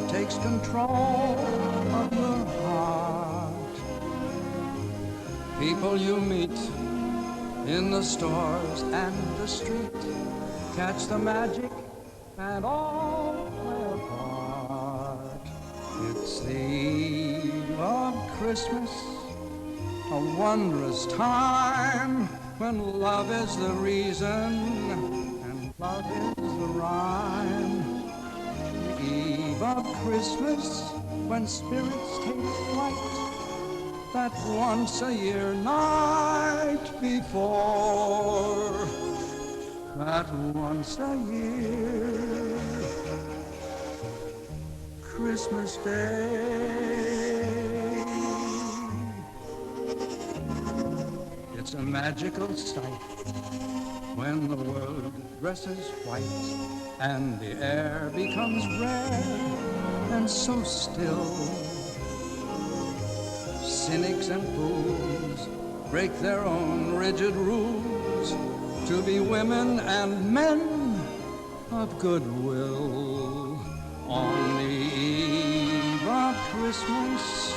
takes control of your heart. People you meet in the stores and the street catch the magic and all play a part. It's the eve of Christmas, a wondrous time when love is the reason and love is the rhyme. The eve of Christmas, when spirits take flight, that once a year night before, that once a year Christmas Day. It's a magical sight when the world dresses white and the air becomes red and so still. Cynics and fools break their own rigid rules to be women and men of goodwill. On the eve of Christmas,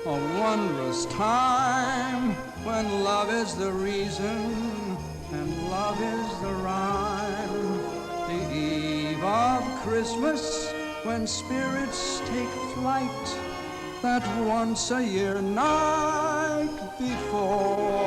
a wondrous time when love is the reason and love is the rhyme. The eve of Christmas, when spirits take flight, that once a year night before.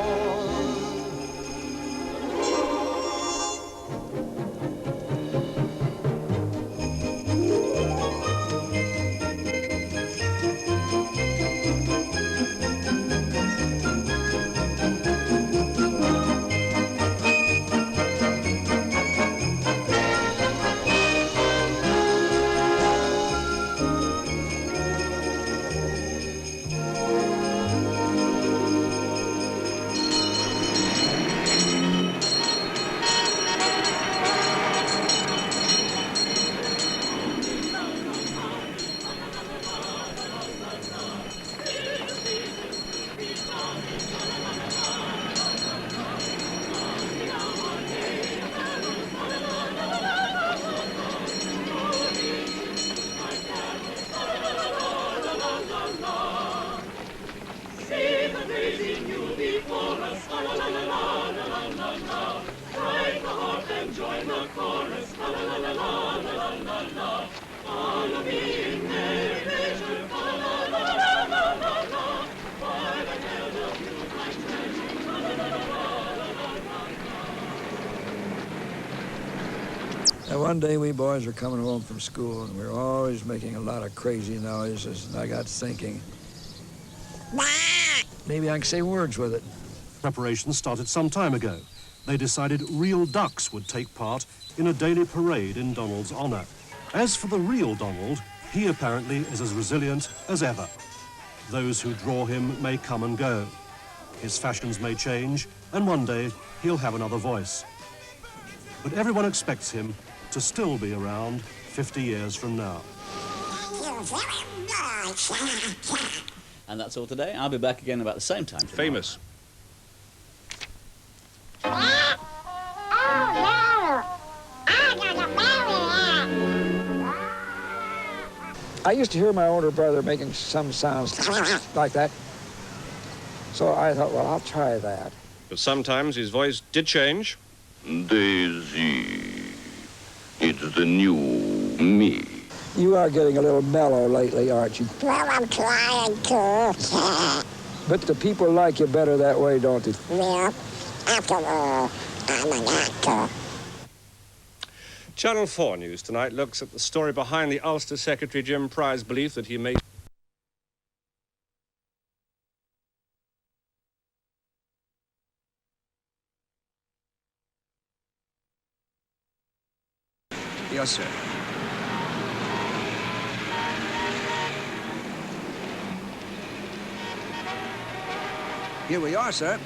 One day we boys were coming home from school and we were always making a lot of crazy noises, and I got thinking, maybe I can say words with it. Preparations started some time ago. They decided real ducks would take part in a daily parade in Donald's honor. As for the real Donald, he apparently is as resilient as ever. Those who draw him may come and go. His fashions may change, and one day he'll have another voice. But everyone expects him to still be around 50 years from now. And that's all today. I'll be back again about the same time tomorrow. Famous. I used to hear my older brother making some sounds like that. So I thought, well, I'll try that. But sometimes his voice did change. Daisy, it's the new me. You are getting a little mellow lately, aren't you? Well, I'm trying to. But the people like you better that way, don't they? Well, after all, I'm an actor. Channel 4 News tonight looks at the story behind the Ulster Secretary Jim Pry's belief that he may... Yes, sir. Here we are, sir.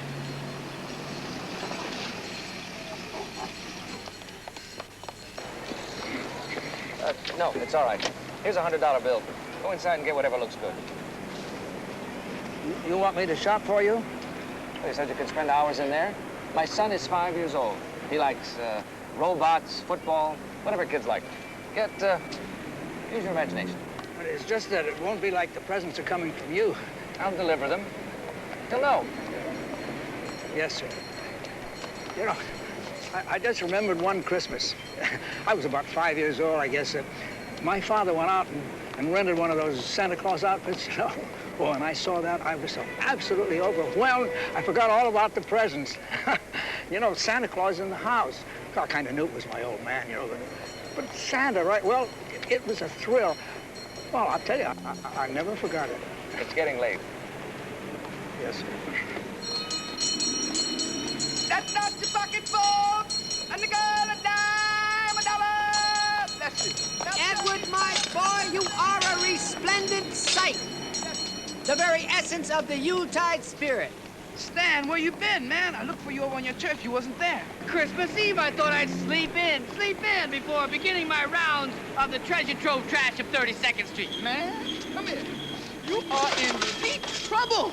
No, it's all right. Here's a $100 bill. Go inside and get whatever looks good. You want me to shop for you? They said you could spend hours in there. My son is 5 years old. He likes robots, football, whatever kids like. Use your imagination. It's just that it won't be like the presents are coming from you. I'll deliver them. Hello. Yes, sir. You know, I just remembered one Christmas. I was about 5 years old, I guess. My father went out and rented one of those Santa Claus outfits, you know. Oh, and I saw that, I was so absolutely overwhelmed. I forgot all about the presents. You know, Santa Claus in the house. I kind of knew it was my old man, you know, but Santa, right? Well, it was a thrill. Well, I'll tell you, I never forgot it. It's getting late. Yes, sir. That's not your pocket, folks. And the girl a dime, $1. Bless you. Edward, my boy, you are a resplendent sight. The very essence of the Yuletide spirit. Stan, where you been, man? I looked for you over on your turf. You wasn't there. Christmas Eve, I thought I'd sleep in before beginning my rounds of the treasure trove trash of 32nd Street. Man, come here. You are in deep trouble.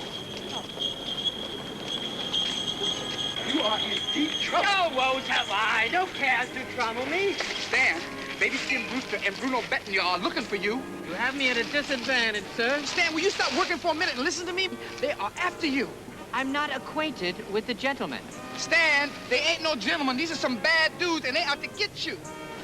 You are in deep trouble. No woes have I, no cares to trouble me. Stan, Baby Skin Brewster and Bruno Bettany are looking for you. You have me at a disadvantage, sir. Stan, will you stop working for a minute and listen to me? They are after you. I'm not acquainted with the gentleman. Stan, they ain't no gentlemen. These are some bad dudes, and they out to get you.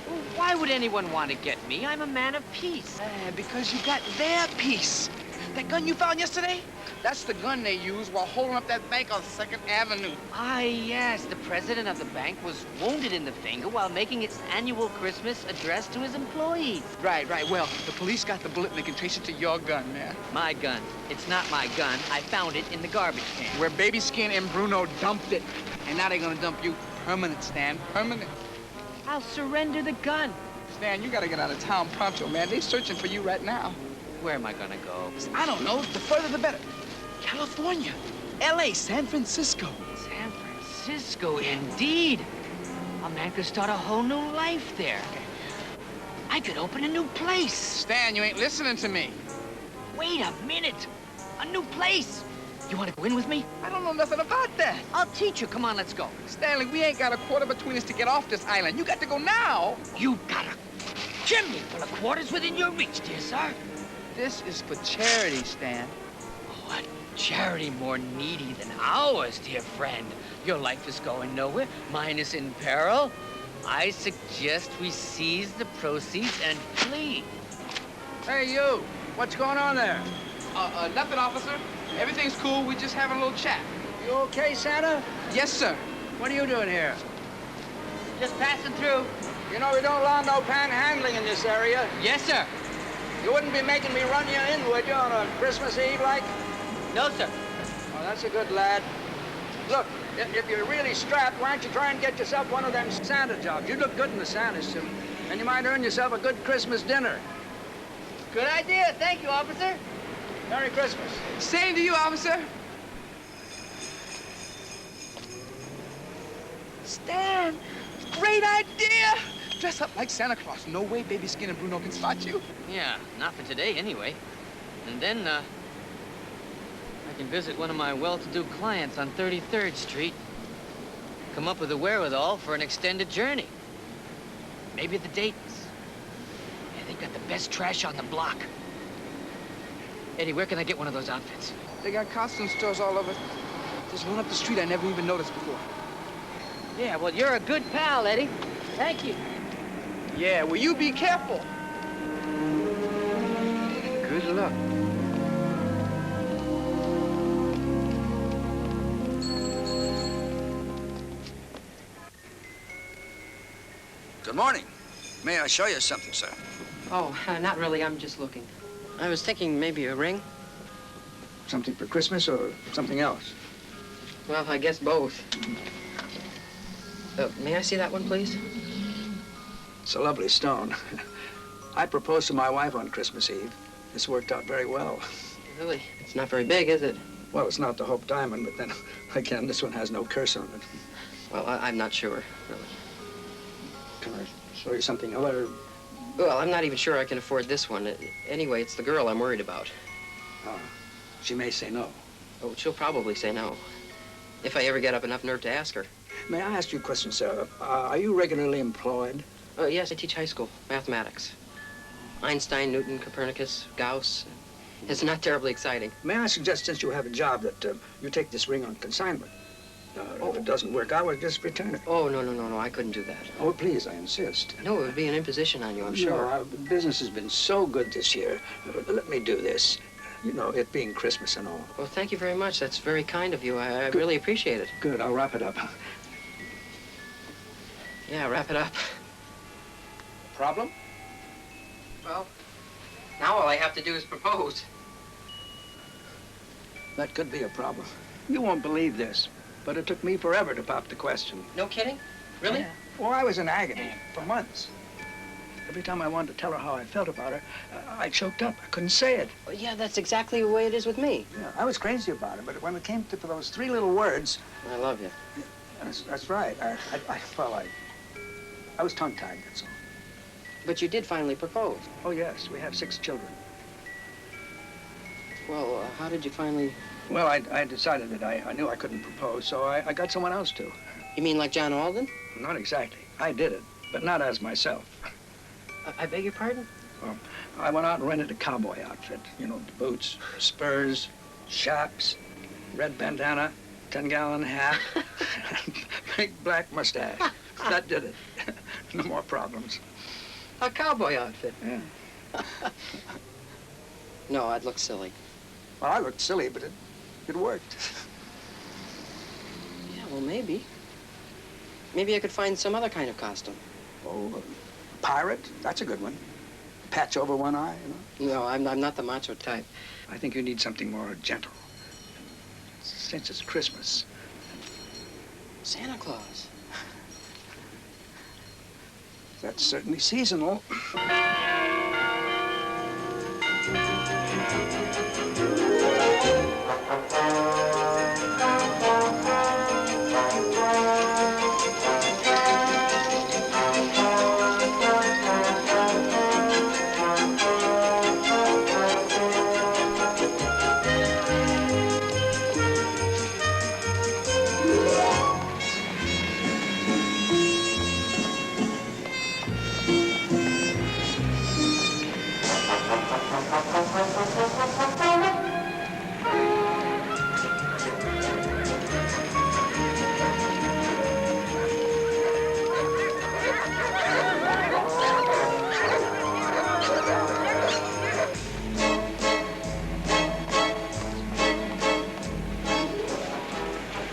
Well, why would anyone want to get me? I'm a man of peace. Because you got their piece. That gun you found yesterday? That's the gun they used while holding up that bank on 2nd Avenue. Ah, yes. The president of the bank was wounded in the finger while making its annual Christmas address to his employees. Right. Well, the police got the bullet and they can trace it to your gun, man. My gun. It's not my gun. I found it in the garbage can. Where Baby Skin and Bruno dumped it. And now they're gonna dump you permanent, Stan. Permanent. I'll surrender the gun. Stan, you gotta get out of town pronto, man. They're searching for you right now. Where am I gonna go? I don't know. The further the better. California, L.A., San Francisco. San Francisco, indeed. A man could start a whole new life there. I could open a new place. Stan, you ain't listening to me. Wait a minute. A new place. You want to go in with me? I don't know nothing about that. I'll teach you. Come on, let's go. Stanley, we ain't got a quarter between us to get off this island. You got to go now. You got a chimney full of quarters within your reach, dear sir. This is for charity, Stan. What charity more needy than ours, dear friend? Your life is going nowhere. Mine is in peril. I suggest we seize the proceeds and flee. Hey, you. What's going on there? Nothing, officer. Everything's cool. We're just having a little chat. You okay, Santa? Yes, sir. What are you doing here? Just passing through. You know, we don't allow no panhandling in this area. Yes, sir. You wouldn't be making me run you in, would you, on a Christmas Eve like? No, sir. Oh, that's a good lad. Look, if you're really strapped, why don't you try and get yourself one of them Santa jobs? You look good in the Santa suit, and you might earn yourself a good Christmas dinner. Good idea. Thank you, officer. Merry Christmas. Same to you, officer. Stan, great idea. Dress up like Santa Claus. No way Baby Skin and Bruno can spot you. Yeah, not for today, anyway. And then, I can visit one of my well-to-do clients on 33rd Street. Come up with the wherewithal for an extended journey. Maybe the Daytons. Yeah, they've got the best trash on the block. Eddie, where can I get one of those outfits? They got costume stores all over. There's one up the street I never even noticed before. Yeah, well, you're a good pal, Eddie. Thank you. Yeah, well, you be careful. Good luck. Good morning. May I show you something, sir? Oh, not really. I'm just looking. I was thinking maybe a ring. Something for Christmas or something else? Well, I guess both. May I see that one, please? It's a lovely stone. I proposed to my wife on Christmas Eve. This worked out very well. Really? It's not very big, is it? Well, it's not the Hope Diamond, but then, again, this one has no curse on it. Well, I'm not sure, really. Can I show you something other? Well, I'm not even sure I can afford this one. Anyway, it's the girl I'm worried about. Oh, she may say no. Oh, she'll probably say no. If I ever get up enough nerve to ask her. May I ask you a question, sir? Are you regularly employed? Yes, I teach high school, mathematics. Einstein, Newton, Copernicus, Gauss. It's not terribly exciting. May I suggest, since you have a job, that you take this ring on consignment? If it doesn't work out, we'll just return it. Oh, no, I couldn't do that. Oh, please, I insist. No, it would be an imposition on you, I'm sure. No, our business has been so good this year. Let me do this. You know, it being Christmas and all. Well, thank you very much. That's very kind of you. I really appreciate it. Good, I'll wrap it up. Yeah, wrap it up. Problem? Well, now all I have to do is propose. That could be a problem. You won't believe this, but it took me forever to pop the question. No kidding? Really? Yeah. Well, I was in agony for months. Every time I wanted to tell her how I felt about her, I choked up. I couldn't say it. Well, yeah, that's exactly the way it is with me. Yeah, I was crazy about it, but when it came to those three little words... I love you. That's right. I was tongue-tied, that's all. But you did finally propose. Oh, yes. We have 6 children. Well, how did you finally... Well, I decided that I knew I couldn't propose, so I got someone else to. You mean like John Alden? Not exactly. I did it, but not as myself. I beg your pardon? Well, I went out and rented a cowboy outfit. You know, the boots, spurs, chaps, red bandana, 10-gallon hat, big black mustache. That did it. No more problems. A cowboy outfit? Yeah. No, I'd look silly. Well, I looked silly, but it worked. Yeah, well, maybe. Maybe I could find some other kind of costume. Oh, pirate? That's a good one. Patch over one eye, you know? No, I'm not the macho type. I think you need something more gentle. Since it's Christmas. Santa Claus. That's certainly seasonal.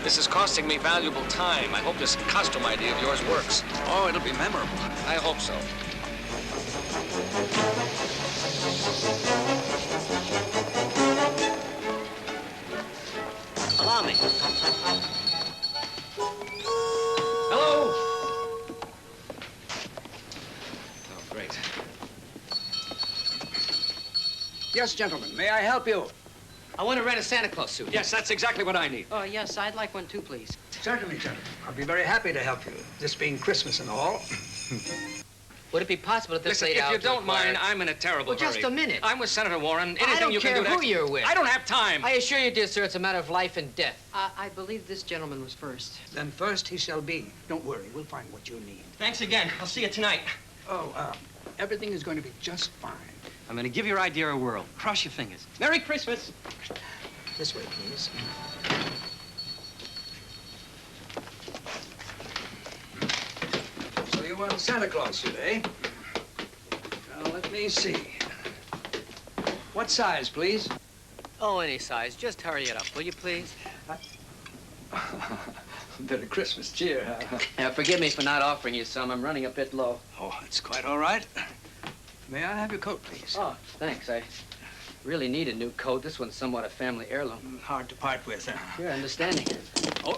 This is costing me valuable time. I hope this costume idea of yours works. Oh, it'll be memorable. I hope so. Allow me. Hello? Oh, great. Yes, gentlemen, may I help you? I want to rent a Santa Claus suit. Yes, that's exactly what I need. Oh, yes, I'd like one too, please. Certainly, gentlemen. I'll be very happy to help you, this being Christmas and all. Would it be possible at this Listen, late if hour you to don't acquire- mind, I'm in a terrible Well, hurry. just a minute. I'm with Senator Warren. Anything I don't you care can do who you're with. I don't have time. I assure you, dear sir, it's a matter of life and death. I believe this gentleman was first. Then first he shall be. Don't worry, we'll find what you need. Thanks again. I'll see you tonight. Oh, everything is going to be just fine. I'm going to give your idea a whirl. Cross your fingers. Merry Christmas. This way, please. So you want Santa Claus suit, eh? Now, let me see. What size, please? Oh, any size. Just hurry it up, will you, please? Bit of Christmas cheer, huh? Forgive me for not offering you some. I'm running a bit low. Oh, that's quite all right. May I have your coat, please? Oh, thanks. I really need a new coat. This one's somewhat a family heirloom. Hard to part with, huh? You're understanding. Oh.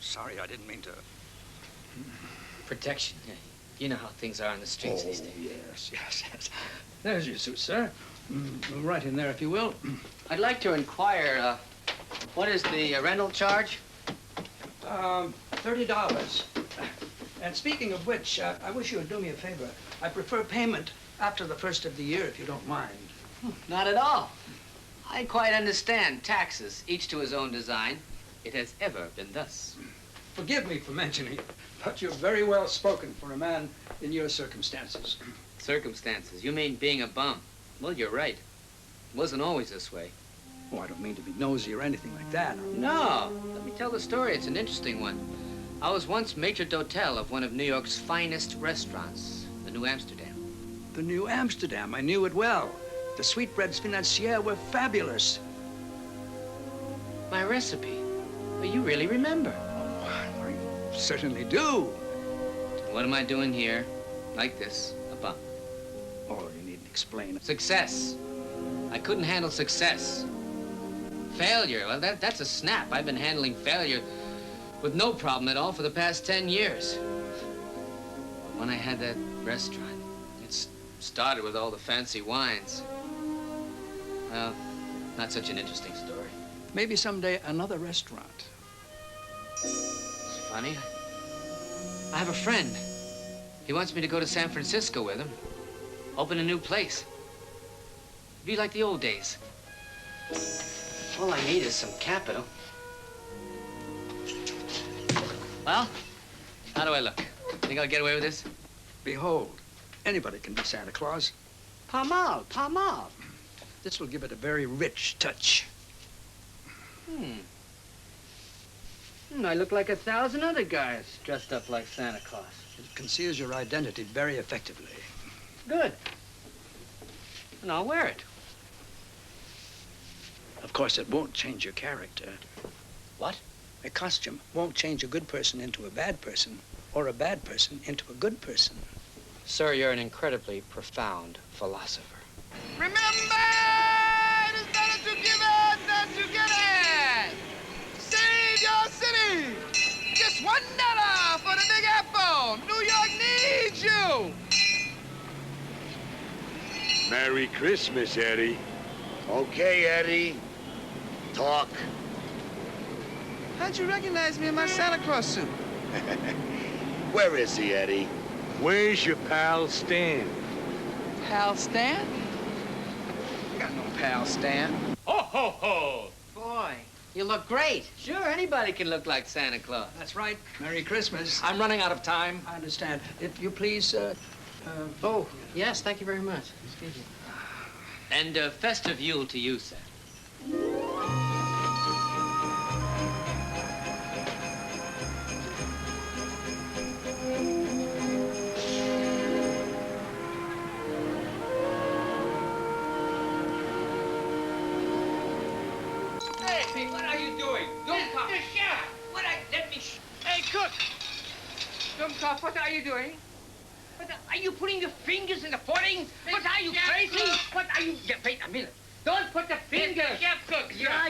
Sorry, I didn't mean to. Protection. Yeah. You know how things are on the streets these days. Yes. There's your suit, sir. Right in there, if you will. I'd like to inquire, what is the rental charge? $30. And speaking of which, I wish you would do me a favor. I prefer payment after the first of the year, if you don't mind. Not at all. I quite understand. Taxes, each to his own design. It has ever been thus. Forgive me for mentioning it, but you're very well spoken for a man in your circumstances. Circumstances. You mean being a bum. Well, you're right. It wasn't always this way. Oh, I don't mean to be nosy or anything like that. No. Let me tell the story. It's an interesting one. I was once maitre d'hotel of one of New York's finest restaurants, the New Amsterdam. The New Amsterdam, I knew it well. The sweetbreads financières were fabulous. My recipe. Well, you really remember. Oh, I certainly do. What am I doing here? Like this, a bum. Oh, you needn't explain. Success. I couldn't handle success. Failure, well, that's a snap. I've been handling failure with no problem at all for the past 10 years. When I had that restaurant, it started with all the fancy wines. Well, not such an interesting story. Maybe someday another restaurant. It's funny. I have a friend. He wants me to go to San Francisco with him. Open a new place. Be like the old days. All I need is some capital. Well, how do I look? Think I'll get away with this? Behold, anybody can be Santa Claus. Pas mal, pas mal. This will give it a very rich touch. I look like 1,000 other guys dressed up like Santa Claus. It conceals your identity very effectively. Good. And I'll wear it. Of course, it won't change your character. What? A costume won't change a good person into a bad person, or a bad person into a good person. Sir, you're an incredibly profound philosopher. Remember, it is better to give it than to get it. Save your city. Just $1 for the Big Apple. New York needs you. Merry Christmas, Eddie. Okay, Eddie. Talk. How'd you recognize me in my Santa Claus suit? Where is he, Eddie? Where's your pal Stan? Pal Stan? I got no pal Stan. Ho, ho, ho! Boy, you look great. Sure, anybody can look like Santa Claus. That's right. Merry Christmas. I'm running out of time. I understand. If you please, Oh, yes, thank you very much. Excuse me. And festive Yule to you, sir. Hey, what are you doing? Don't come. Hey, cook. Dumkopf, what are you doing? Are you putting your fingers in the pudding? What are you crazy? What are you? Yeah, wait a minute. Don't put the fingers. Yeah, cook. Yeah.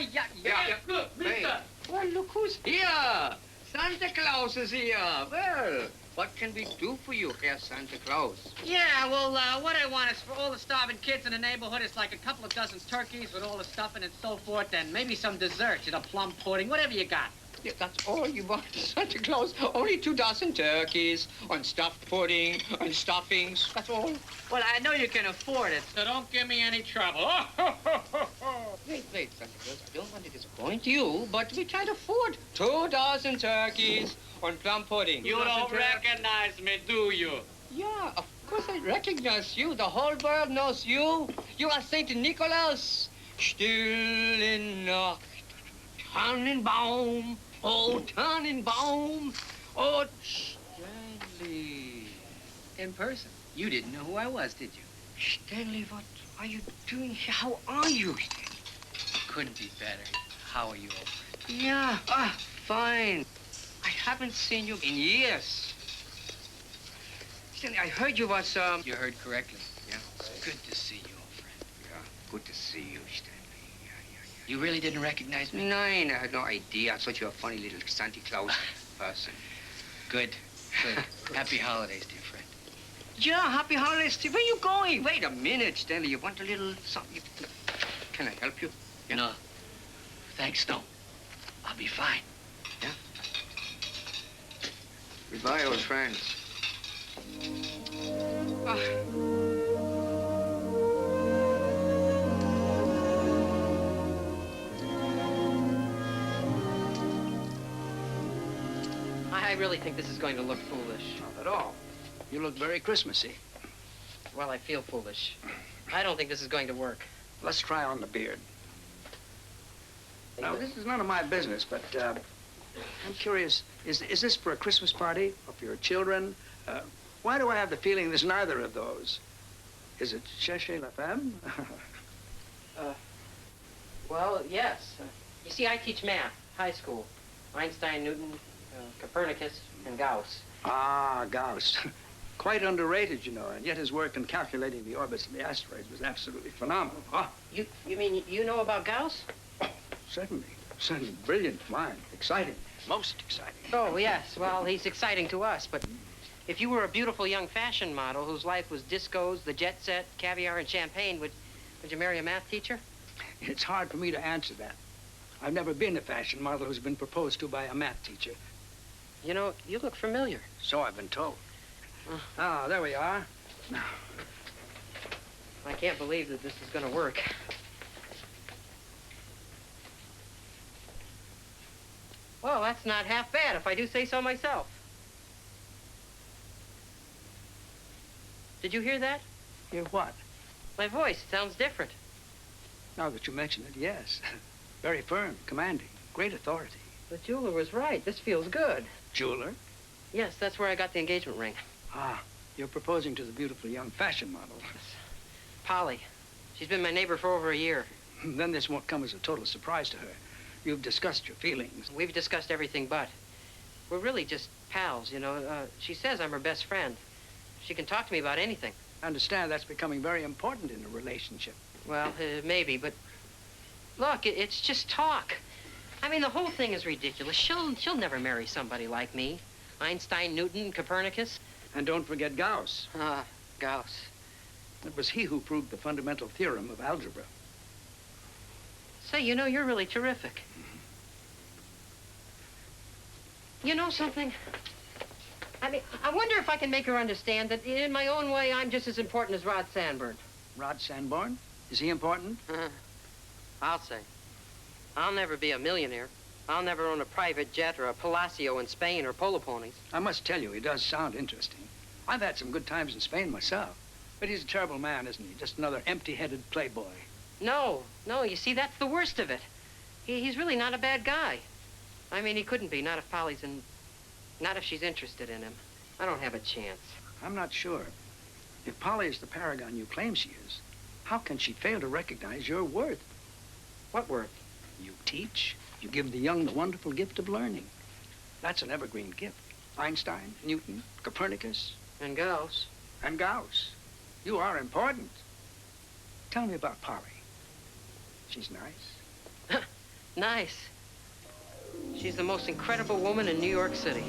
Cook, mister. Well, look who's here. Santa Claus is here. Well, what can we do for you, Herr Santa Claus? Yeah, well, what I want is for all the starving kids in the neighborhood, it's like a couple of dozen turkeys with all the stuffing and so forth, and maybe some desserts, plum pudding, whatever you got. Yeah, that's all you want, Santa Claus. Only 2 dozen turkeys, and stuffed pudding, and stuffings. That's all. Well, I know you can afford it, so don't give me any trouble. Wait, Santa Claus. I don't want to disappoint you, but we can't afford 2 dozen turkeys and plum pudding. You don't recognize me, do you? Yeah, of course I recognize you. The whole world knows you. You are Saint Nicholas. Stille Nacht, Tannenbaum, oh Tannenbaum, oh Stanley. In person. You didn't know who I was, did you? Stanley, what are you doing here? How are you, Stanley? Couldn't be better. How are you, old friend? Yeah, fine. I haven't seen you in years. Stanley, I heard you was, You heard correctly. Yeah, it's good to see you, old friend. Yeah, good to see you, Stanley. You really didn't recognize me? No, I had no idea. I thought you were a funny little Santa Claus person. Good. Happy holidays, dear friend. Yeah, happy holidays. Where are you going? Wait a minute, Stanley. You want a little something? Can I help you? Yeah. No. Thanks, no. I'll be fine. Yeah? Goodbye, old friends. I really think this is going to look foolish. Not at all. You look very Christmassy. Well, I feel foolish. I don't think this is going to work. Let's try on the beard. Now, this is none of my business, but I'm curious, is this for a Christmas party or for your children? Why do I have the feeling there's neither of those? Is it cherchez la femme? Well, yes. You see, I teach math, high school. Einstein, Newton, Copernicus, and Gauss. Ah, Gauss. Quite underrated, you know, and yet his work in calculating the orbits of the asteroids was absolutely phenomenal. Huh? You mean you know about Gauss? Certainly. Certainly. Brilliant mind. Exciting. Most exciting. Oh, yes. Well, he's exciting to us, but if you were a beautiful young fashion model whose life was discos, the jet set, caviar, and champagne, would you marry a math teacher? It's hard for me to answer that. I've never been a fashion model who's been proposed to by a math teacher. You know, you look familiar. So I've been told. Ah, there we are. Now, I can't believe that this is going to work. Well, that's not half bad, if I do say so myself. Did you hear that? Hear what? My voice sounds different. Now that you mention it, yes. Very firm, commanding, great authority. The jeweler was right. This feels good. Jeweler? Yes, that's where I got the engagement ring. Ah, you're proposing to the beautiful young fashion model. Polly. She's been my neighbor for over a year. Then this won't come as a total surprise to her. You've discussed your feelings. We've discussed everything but. We're really just pals, you know. She says I'm her best friend. She can talk to me about anything. I understand that's becoming very important in a relationship. Well, maybe, but look, it's just talk. I mean, the whole thing is ridiculous. She'll never marry somebody like me. Einstein, Newton, Copernicus. And don't forget Gauss. Ah, Gauss. It was he who proved the fundamental theorem of algebra. Say, you know, you're really terrific. You know something? I mean, I wonder if I can make her understand that in my own way, I'm just as important as Rod Sanborn. Rod Sanborn? Is he important? I'll say. I'll never be a millionaire. I'll never own a private jet or a Palacio in Spain or polo ponies. I must tell you, he does sound interesting. I've had some good times in Spain myself. But he's a terrible man, isn't he? Just another empty-headed playboy. No, you see, that's the worst of it. He's really not a bad guy. I mean, he couldn't be, not if Polly's in... Not if she's interested in him. I don't have a chance. I'm not sure. If Polly is the paragon you claim she is, how can she fail to recognize your worth? What worth? You teach. You give the young the wonderful gift of learning. That's an evergreen gift. Einstein, Newton, Copernicus. And Gauss. And Gauss. You are important. Tell me about Polly. She's nice. Nice. She's the most incredible woman in New York City.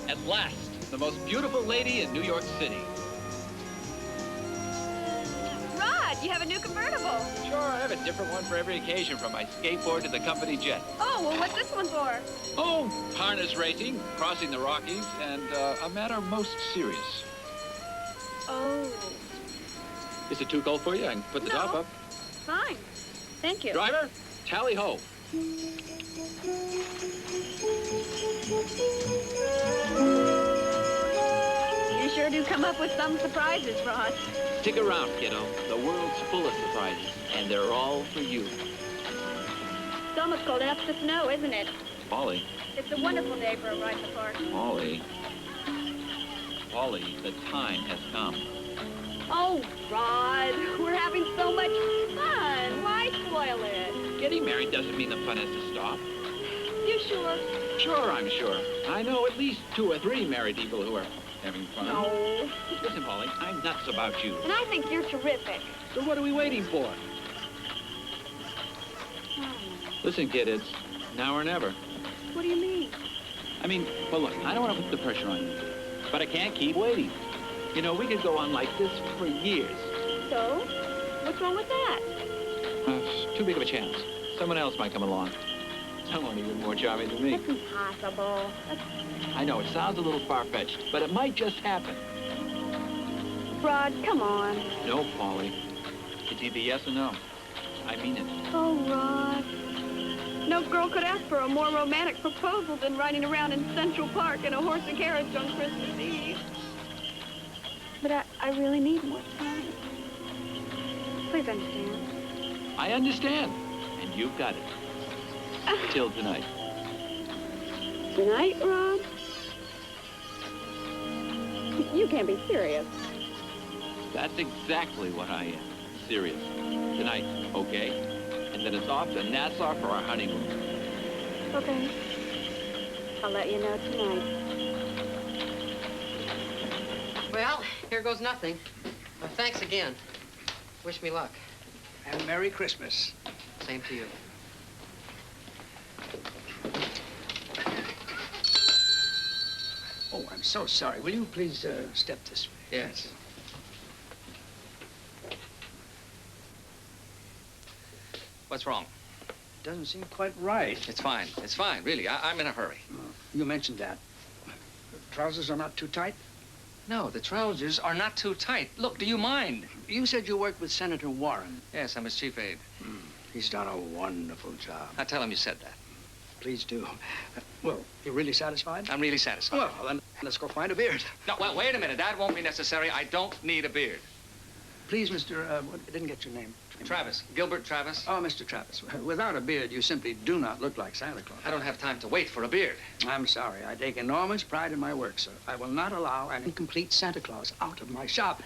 At last, the most beautiful lady in New York City. Rod, you have a new convertible. Sure, I have a different one for every occasion, from my skateboard to the company jet. Oh, well, what's this one for? Oh, harness racing, crossing the Rockies, and a matter most serious. Oh. Is it too cold for you? I can put the top up. Fine. Thank you. Driver, tally ho. You sure do come up with some surprises, Rod. Stick around, kiddo. The world's full of surprises, and they're all for you. It's almost cold enough to snow, isn't it? Polly. It's a wonderful day for a ride in the park. Polly. Polly, the time has come. Oh, Rod, we're having so much fun. Why spoil it? Getting married doesn't mean the fun has to stop. You sure? Sure, I'm sure. I know at least 2 or 3 married people who are having fun. No. Listen, Polly, I'm nuts about you. And I think you're terrific. So what are we waiting for? Listen, kid, it's now or never. What do you mean? I mean, well, look, I don't want to put the pressure on you, but I can't keep waiting. You know, we could go on like this for years. So? What's wrong with that? It's too big of a chance. Someone else might come along. Someone even more charming than me. It's impossible. I know, it sounds a little far-fetched, but it might just happen. Rod, come on. No, Polly. It's either yes or no. I mean it. Oh, Rod. No girl could ask for a more romantic proposal than riding around in Central Park in a horse and carriage on Christmas Eve. But I really need more time. Please understand. I understand. And you've got it. Till tonight. Tonight, Rod? You can't be serious. That's exactly what I am. Serious. Tonight, okay? And then it's off to Nassau for our honeymoon. Okay. I'll let you know tonight. Well, here goes nothing. Well, thanks again. Wish me luck. And Merry Christmas. Same to you. Oh, I'm so sorry. Will you please step this way? Yes. What's wrong? Doesn't seem quite right. It's fine. It's fine, really. I'm in a hurry. You mentioned that. Trousers are not too tight? No, the trousers are not too tight. Look, do you mind? You said you worked with Senator Warren. Yes, I'm his chief aide. He's done a wonderful job. Now tell him you said that. Please do. Well, you really satisfied? I'm really satisfied. Well, then let's go find a beard. No, well, wait a minute. That won't be necessary. I don't need a beard. Please, Mr. I didn't get your name. Travis. Gilbert Travis. Oh, Mr. Travis. Without a beard, you simply do not look like Santa Claus. I don't have time to wait for a beard. I'm sorry. I take enormous pride in my work, sir. I will not allow an incomplete Santa Claus out of my shop.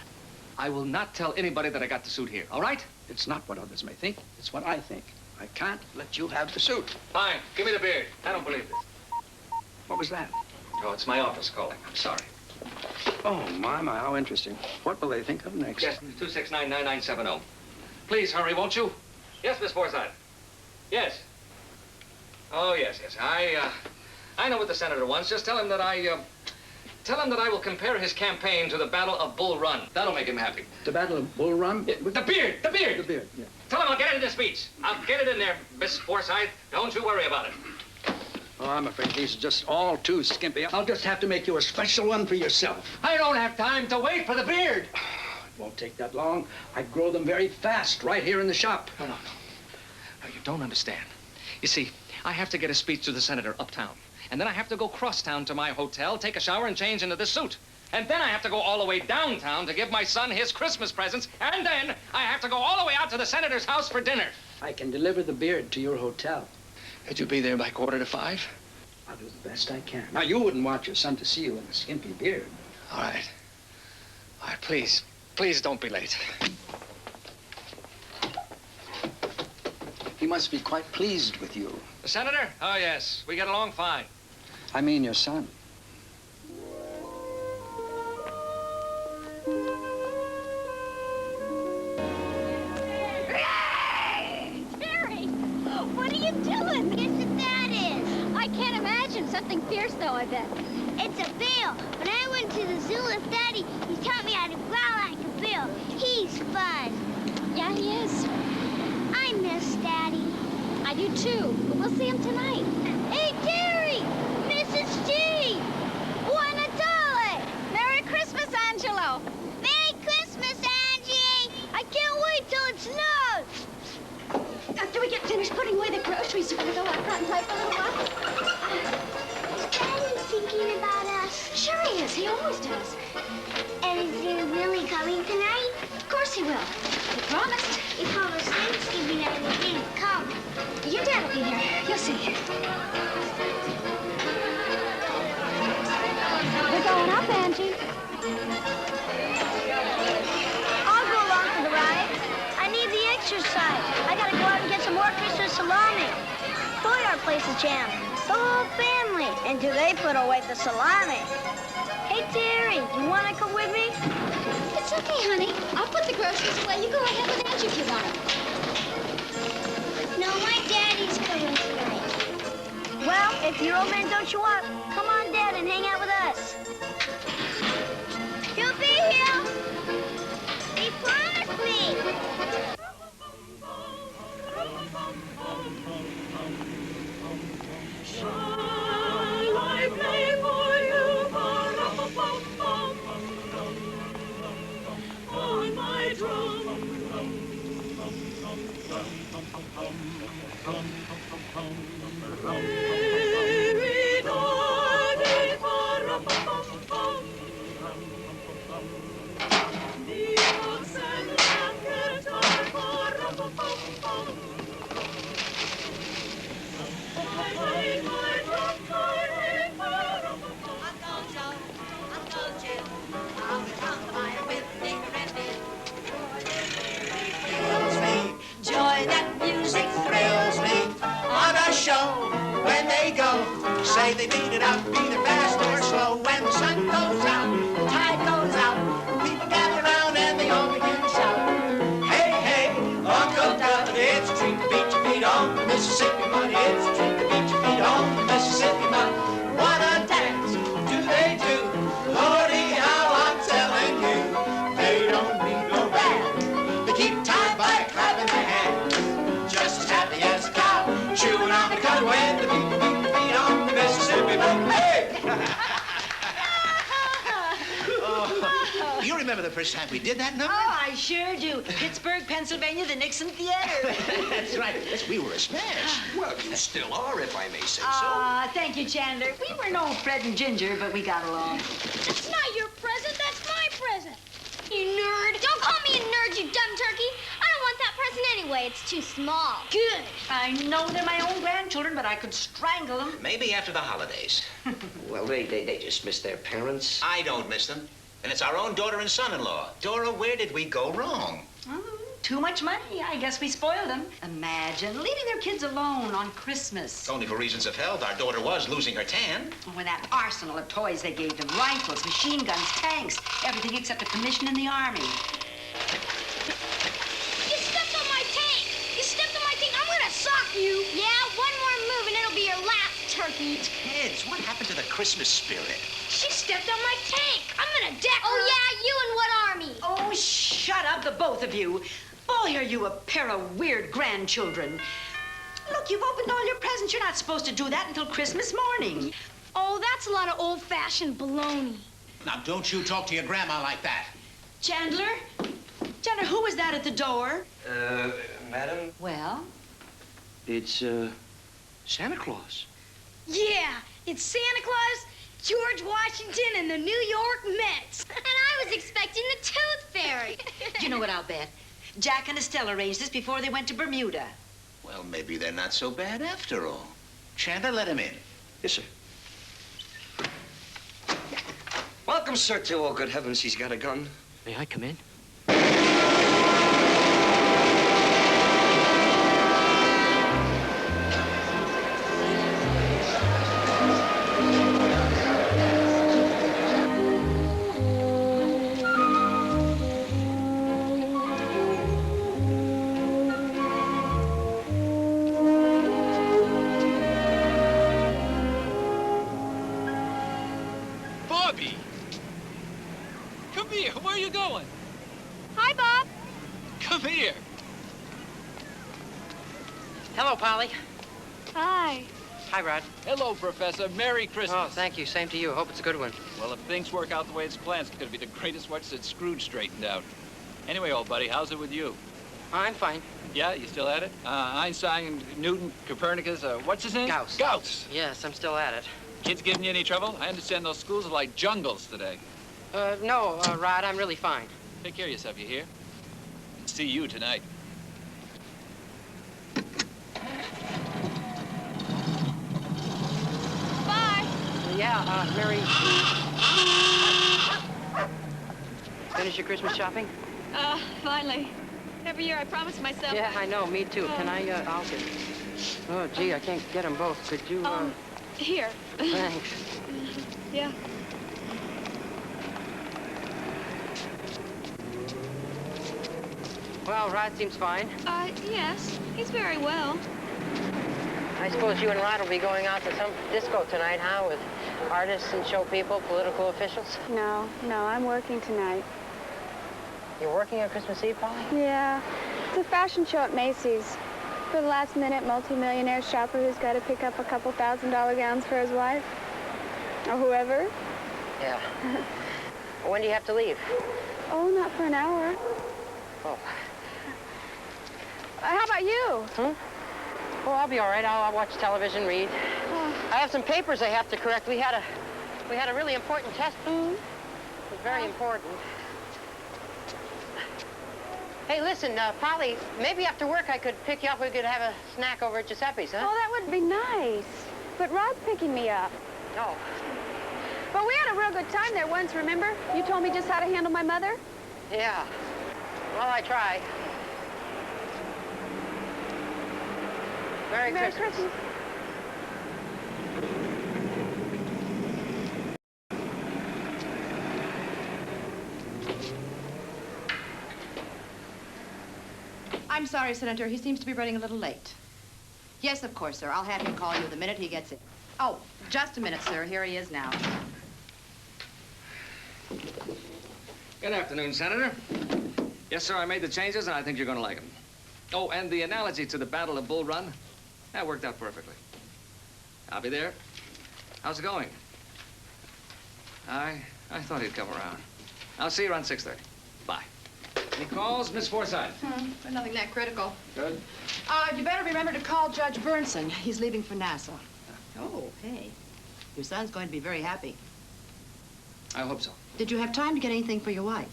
I will not tell anybody that I got the suit here, all right? It's not what others may think. It's what I think. I can't let you have the suit. Fine. Give me the beard. I don't believe this. What was that? Oh, it's my office calling. I'm sorry. Oh, my, how interesting. What will they think of next? Yes, 269-9970. Please hurry, won't you? Yes, Miss Forsythe. Yes. Oh, yes. I know what the senator wants. Just tell him that tell him that I will compare his campaign to the Battle of Bull Run. That'll make him happy. The Battle of Bull Run? The beard! The beard! The beard, yeah. Tell him I'll get it in the speech. I'll get it in there, Miss Forsythe. Don't you worry about it. Oh, I'm afraid these are just all too skimpy. I'll just have to make you a special one for yourself. I don't have time to wait for the beard. It won't take that long. I grow them very fast right here in the shop. No, you don't understand. You see, I have to get a speech to the senator uptown. And then I have to go crosstown to my hotel, take a shower, and change into this suit. And then I have to go all the way downtown to give my son his Christmas presents. And then I have to go all the way out to the senator's house for dinner. I can deliver the beard to your hotel. Could you be there by 5:15? I'll do the best I can. Now, you wouldn't want your son to see you in a skimpy beard. All right. All right, please. Please don't be late. He must be quite pleased with you. The senator? Oh, yes. We get along fine. I mean your son. Jerry! What are you doing? Guess what that is? I can't imagine. Something fierce, though, I bet. It's a bear. When I went to the zoo with Daddy, he taught me how to growl like a bear. He's fun. Yeah, he is. I miss Daddy. I do, too. But we'll see him tonight. Hey, Terry! Mrs. G! Buona Natale! Merry Christmas, Angelo! Merry Christmas, Angie! I can't wait till it snows! After we get finished putting away the groceries, you're gonna go out front and play for a little while? Is Daddy thinking about us? Sure he is. He always does. And is he really coming tonight? Of course he will. He promised. He promised Thanksgiving night he didn't come. Your dad will be here. You'll see. We're going up, Angie. I'll go along for the ride. I need the exercise. I gotta go out and get some more Christmas salami. Boy, our place is jammed. The whole family. And do they put away the salami? Hey, Terry, you want to come with me? It's okay, honey. I'll put the groceries away. You go ahead with Angie if you want to. No, my daddy's coming tonight. Well, if your old man don't show up, come on, Dad, and hang out with us. He'll be here. He promised me. Shall I play for you, on my drum? remember the first time we did that number? Oh, I sure do. Pittsburgh, Pennsylvania, the Nixon Theater. That's right. Yes, we were a smash. Well, you still are, if I may say so. Ah, thank you, Chandler. We were no Fred and Ginger, but we got along. That's not your present, that's my present. You nerd. Don't call me a nerd, you dumb turkey. I don't want that present anyway. It's too small. Good. I know they're my own grandchildren, but I could strangle them. Maybe after the holidays. Well, they just miss their parents. I don't miss them. And it's our own daughter and son-in-law. Dora, where did we go wrong? Too much money. I guess we spoiled them. Imagine leaving their kids alone on Christmas. Only for reasons of health. Our daughter was losing her tan. With that arsenal of toys they gave them, rifles, machine guns, tanks, everything except a commission in the army. You stepped on my tank. You stepped on my tank. I'm gonna sock you. Yeah, one more move and it'll be your last, turkey. Kids, what happened to the Christmas spirit? She stepped on my tank. I'm gonna deck her. Oh, yeah, you and what army? Oh, shut up, the both of you. Boy, are you a pair of weird grandchildren. Look, you've opened all your presents. You're not supposed to do that until Christmas morning. Oh, that's a lot of old-fashioned baloney. Now, don't you talk to your grandma like that. Chandler? Chandler, who was that at the door? Madam? Well? It's, Santa Claus. Yeah, it's Santa Claus, George Washington, and the New York Mets. And I was expecting the Tooth Fairy. You know what I'll bet? Jack and Estelle arranged this before they went to Bermuda. Well, maybe they're not so bad after all. Chandler, let him in. Yes, sir. Welcome, sir, to... Oh, good heavens, he's got a gun. May I come in? Bobby! Come here. Where are you going? Hi, Bob. Come here. Hello, Polly. Hi. Hi, Rod. Hello, Professor. Merry Christmas. Oh, thank you. Same to you. Hope it's a good one. Well, if things work out the way it's planned, it's going to be the greatest watch that Scrooge straightened out. Anyway, old buddy, how's it with you? I'm fine. Yeah, you still at it? Einstein, Newton, Copernicus, what's his name? Gauss. Gauss. Yes, I'm still at it. Kids giving you any trouble? I understand those schools are like jungles today. No, Rod, I'm really fine. Take care of yourself, you hear? And see you tonight. Bye. Yeah, Mary... Finish your Christmas shopping? Finally. Every year I promise myself... Yeah, I know. Me too. Can I, I'll get... Oh, gee, I can't get them both. Could you, Here. Thanks. Yeah. Well, Rod seems fine. Yes. He's very well. I suppose you and Rod will be going out to some disco tonight, huh? With artists and show people, political officials? No, I'm working tonight. You're working on Christmas Eve, Polly? Yeah. It's a fashion show at Macy's. For the last-minute multi-millionaire shopper who's got to pick up a couple $1,000 gowns for his wife. Or whoever. Yeah. When do you have to leave? Oh, not for an hour. Oh. How about you? Well, I'll be all right. I'll watch television, read. I have some papers I have to correct. We had a really important test. It was very important. Hey, listen, Polly, maybe after work I could pick you up. We could have a snack over at Giuseppe's, huh? Oh, that would be nice. But Rod's picking me up. No. But we had a real good time there once, remember? You told me just how to handle my mother? Yeah. Well, I try. Merry Christmas. I'm sorry, Senator. He seems to be running a little late. Yes, of course, sir. I'll have him call you the minute he gets in. Oh, just a minute, sir. Here he is now. Good afternoon, Senator. Yes, sir, I made the changes, and I think you're going to like them. Oh, and the analogy to the Battle of Bull Run, that worked out perfectly. I'll be there. How's it going? I thought he'd come around. I'll see you around 6:30. Bye. Any calls, Miss Forsythe? But nothing that critical. Good. You better remember to call Judge Burnson. He's leaving for Nassau. Oh, hey. Your son's going to be very happy. I hope so. Did you have time to get anything for your wife?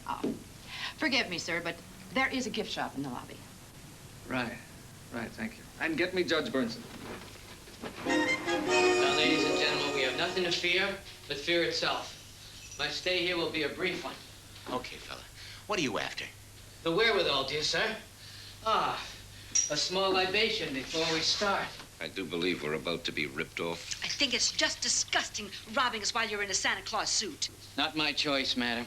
Oh. Forgive me, sir, but there is a gift shop in the lobby. Right. Right, thank you. And get me Judge Burnson. Now, ladies and gentlemen, we have nothing to fear but fear itself. My stay here will be a brief one. Okay, fella. What are you after? The wherewithal, dear sir. Ah, a small libation before we start. I do believe we're about to be ripped off. I think it's just disgusting robbing us while you're in a Santa Claus suit. Not my choice, madam.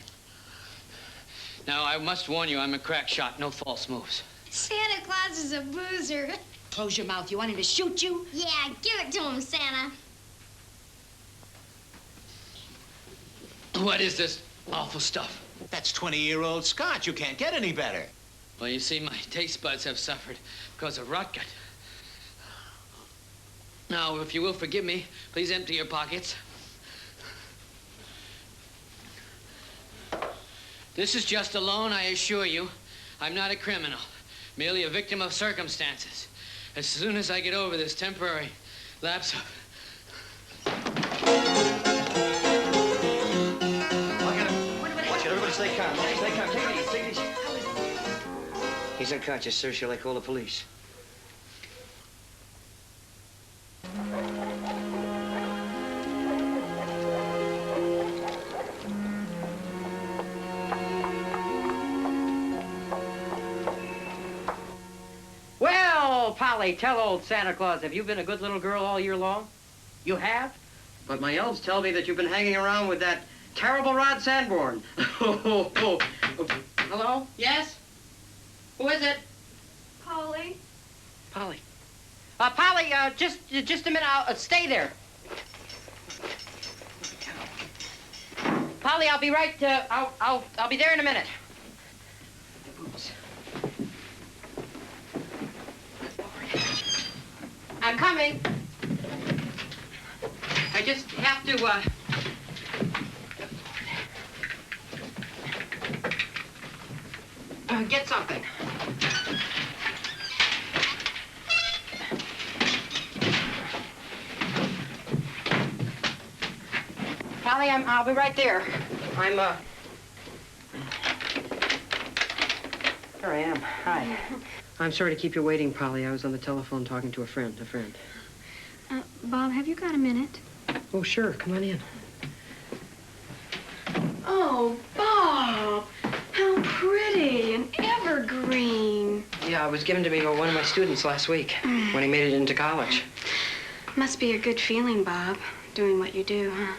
Now, I must warn you, I'm a crack shot. No false moves. Santa Claus is a boozer. Close your mouth. You want him to shoot you? Yeah, give it to him, Santa. What is this awful stuff? That's 20-year-old scotch. You can't get any better. Well, you see, my taste buds have suffered because of rotgut. Now, if you will forgive me, please empty your pockets. This is just a loan, I assure you. I'm not a criminal, merely a victim of circumstances. As soon as I get over this temporary lapse of... Watch it, everybody stay calm. Stay calm. Take it easy, take it easy. He's unconscious, sir. Shall I call the police? Well, Polly, tell old Santa Claus, have you been a good little girl all year long? You have? But my elves tell me that you've been hanging around with that terrible Rod Sanborn. Hello? Yes? Who is it? Polly? Polly. Polly, just a minute. I'll stay there. Polly, I'll be right. I'll be there in a minute. I'm coming. I just have to, get something. Polly, I'll be right there. Here I am. Hi. I'm sorry to keep you waiting, Polly. I was on the telephone talking to a friend. Bob, have you got a minute? Oh, sure. Come on in. Oh, Bob, how pretty, an evergreen. Yeah, it was given to me by one of my students last week when he made it into college. Must be a good feeling, Bob, doing what you do, huh?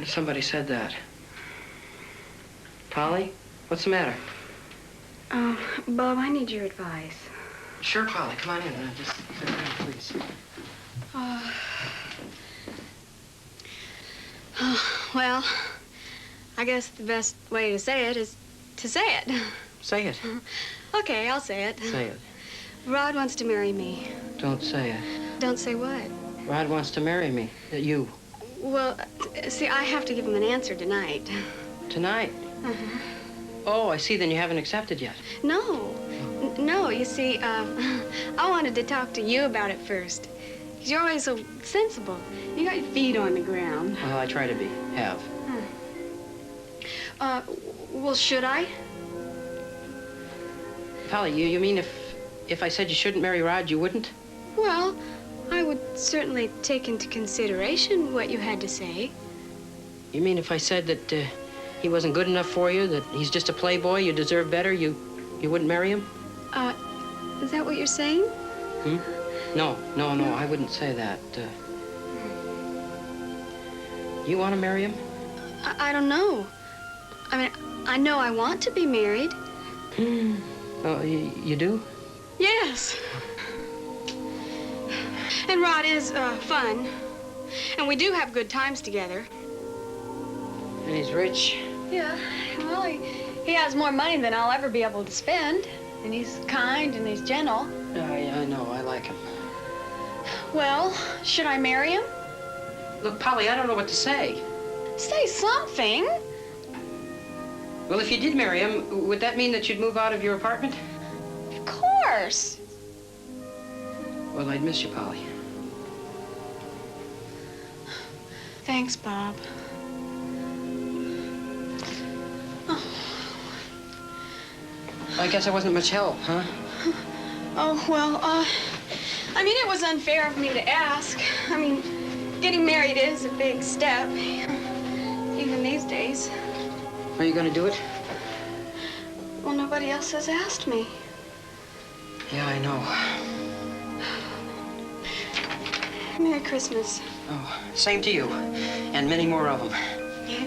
Somebody said that. Polly, what's the matter? Oh, Bob, I need your advice. Sure, Polly. Come on in. Just sit down, please. Well, I guess the best way to say it is to say it. Say it. Okay, I'll say it. Say it. Rod wants to marry me. Don't say it. Don't say what? Rod wants to marry me. You. Well, see, I have to give him an answer tonight. Tonight? Uh-huh. Oh, I see. Then you haven't accepted yet. No. No, you see, I wanted to talk to you about it first. 'Cause you're always so sensible. You got your feet on the ground. Well, I try to be. Have. Well, should I? Polly, you mean if I said you shouldn't marry Rod, you wouldn't? Well, I would certainly take into consideration what you had to say. You mean if I said that he wasn't good enough for you, that he's just a playboy, you deserve better, you wouldn't marry him? Is that what you're saying? No, I wouldn't say that. You want to marry him? I don't know. I mean, I know I want to be married. Oh, you do? Yes. And Rod is fun. And we do have good times together. And he's rich? Yeah. Well, he has more money than I'll ever be able to spend. And he's kind and he's gentle. Yeah, I know. I like him. Well, should I marry him? Look, Polly, I don't know what to say. Say something. Well, if you did marry him, would that mean that you'd move out of your apartment? Of course. Well, I'd miss you, Polly. Thanks, Bob. I guess I wasn't much help, huh? Oh, well, I mean, it was unfair of me to ask. I mean, getting married is a big step, even these days. Are you going to do it? Well, nobody else has asked me. Yeah, I know. Merry Christmas. Oh, same to you, and many more of them. Yeah.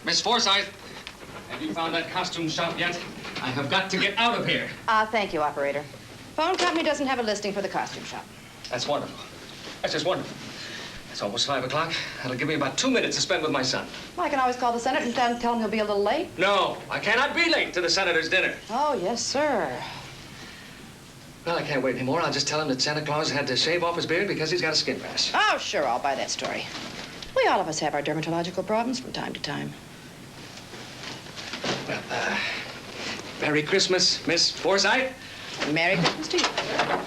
Miss Forsythe, have you found that costume shop yet? I have got to get out of here. Thank you, operator. Phone company doesn't have a listing for the costume shop. That's wonderful. That's just wonderful. It's almost 5 o'clock. That'll give me about 2 minutes to spend with my son. Well, I can always call the Senate and tell him he'll be a little late. No, I cannot be late to the senator's dinner. Oh, yes, sir. Well, I can't wait anymore. I'll just tell him that Santa Claus had to shave off his beard because he's got a skin rash. Oh, sure, I'll buy that story. We all of us have our dermatological problems from time to time. Well, Merry Christmas, Miss Forsythe. Merry Christmas to you.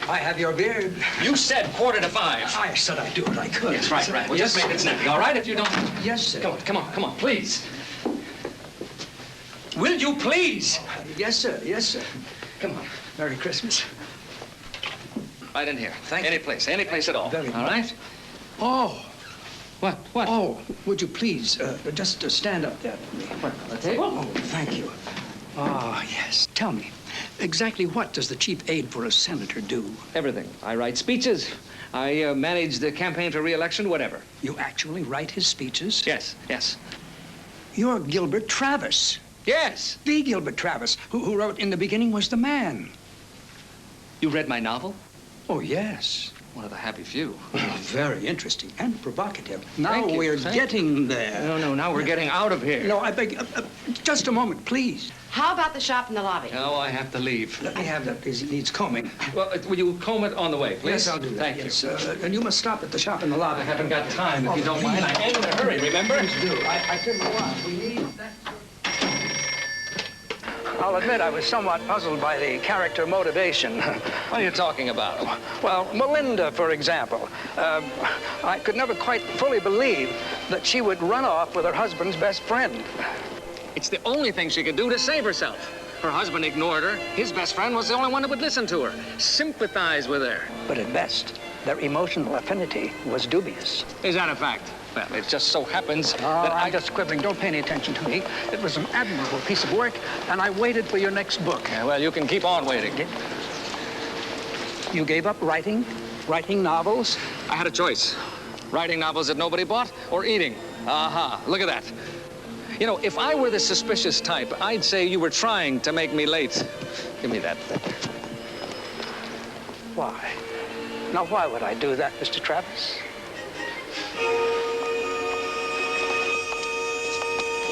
I have your beard. You said 4:45. I said I'd do what I could. Yes, right. Well, yes, just make it snappy, all right? If you don't... Yes, sir. Come on, please. Will you please? Yes, sir. Yes, sir. Come on. Merry Christmas. Right in here. Thank you. Any place at all. Very all right? Oh. What? Oh, would you please just stand up there for me? What, on the table? Oh, thank you. Ah, yes. Tell me, exactly what does the chief aide for a senator do? Everything. I write speeches. I manage the campaign for re-election, whatever. You actually write his speeches? Yes. You're Gilbert Travis. Yes. The Gilbert Travis, who wrote In the Beginning Was the Man. You read my novel? Oh, yes. One of the happy few. Oh, very interesting and provocative. Now Thank you. we're Thank getting there. No, now we're getting out of here. No, I beg, just a moment, please. How about the shop in the lobby? No, I have to leave. Let me have that, because it needs combing. Well, will you comb it on the way, please? Yes, I'll do that. Thank yes. you. And you must stop at the shop in the lobby. I haven't got time, if you don't mind. I am in a hurry, remember? Please do. I tell you what, we need that. I'll admit I was somewhat puzzled by the character motivation. What are you talking about? Well, Melinda, for example. I could never quite fully believe that she would run off with her husband's best friend. It's the only thing she could do to save herself. Her husband ignored her. His best friend was the only one that would listen to her, sympathize with her. But at best, their emotional affinity was dubious. Is that a fact? Well, it just so happens that I'm just quibbling. Don't pay any attention to me. It was an admirable piece of work, and I waited for your next book. Yeah, well, you can keep on waiting. You gave up writing novels? I had a choice. Writing novels that nobody bought or eating. Aha, look at that. You know, if I were the suspicious type, I'd say you were trying to make me late. Give me that thing. Why? Now, why would I do that, Mr. Travis?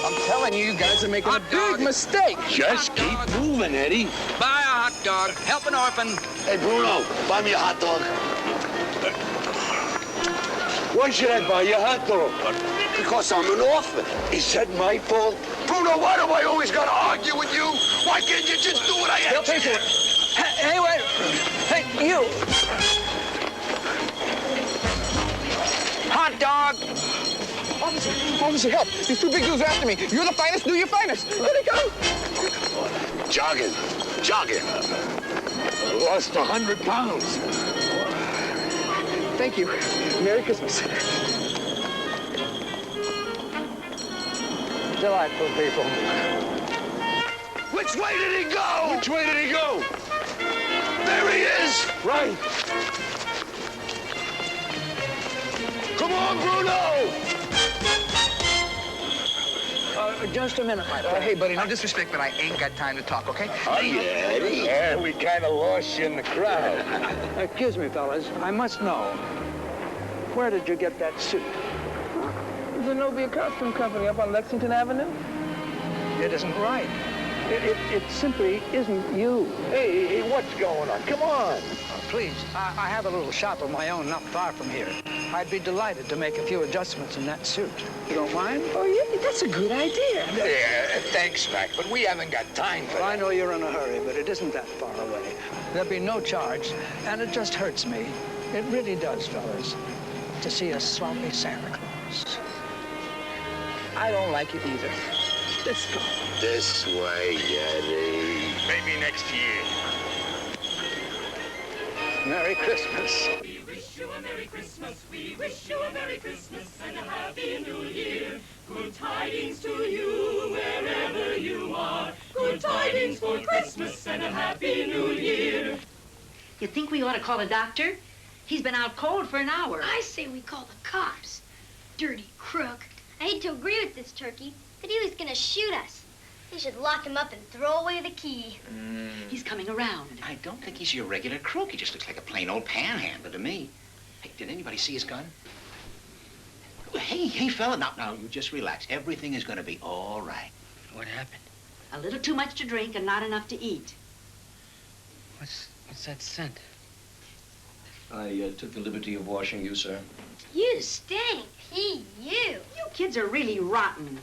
I'm telling you, you guys are making a big mistake. Just keep moving, Eddie. Buy a hot dog. Help an orphan. Hey, Bruno, buy me a hot dog. Why should I buy you a hot dog? Because I'm an orphan. Is that my fault? Bruno, why do I always gotta argue with you? Why can't you just do what I ask? They'll pay for it. Hey, wait. Hey, you. Hot dog. Officer, help. These two big dudes are after me. You're the finest, do your finest. Let it go. Jogging. Lost 100 pounds. Thank you. Merry Christmas. Delightful people. Which way did he go? Which way did he go? There he is. Right. Come on, Bruno. Just a minute, my friend. Hey, buddy, no disrespect, but I ain't got time to talk, okay? Oh, yeah, Eddie. Yeah, we kind of lost you in the crowd. Excuse me, fellas. I must know. Where did you get that suit? Zenobia Costume Company up on Lexington Avenue? It isn't right. It simply isn't you. Hey, what's going on? Come on. Please, I have a little shop of my own not far from here. I'd be delighted to make a few adjustments in that suit. You don't mind? Oh, yeah, that's a good idea. Yeah, thanks, Mac, but we haven't got time for Well, that. I know you're in a hurry, but it isn't that far away. There'll be no charge, and it just hurts me. It really does, fellas, to see a sloppy Santa Claus. I don't like it either. Let's go. This way, Yeti. Maybe next year. Merry Christmas. We wish you a Merry Christmas. We wish you a Merry Christmas and a Happy New Year. Good tidings to you wherever you are. Good tidings for Christmas and a Happy New Year. You think we ought to call a doctor? He's been out cold for an hour. I say we call the cops. Dirty crook. I hate to agree with this turkey, but he was gonna shoot us. They should lock him up and throw away the key. He's coming around. I don't think he's your regular crook. He just looks like a plain old panhandler to me. Hey, did anybody see his gun? Hey, fella, now, you just relax. Everything is going to be all right. What happened? A little too much to drink and not enough to eat. What's that scent? I took the liberty of washing you, sir. You stink. You. You kids are really rotten.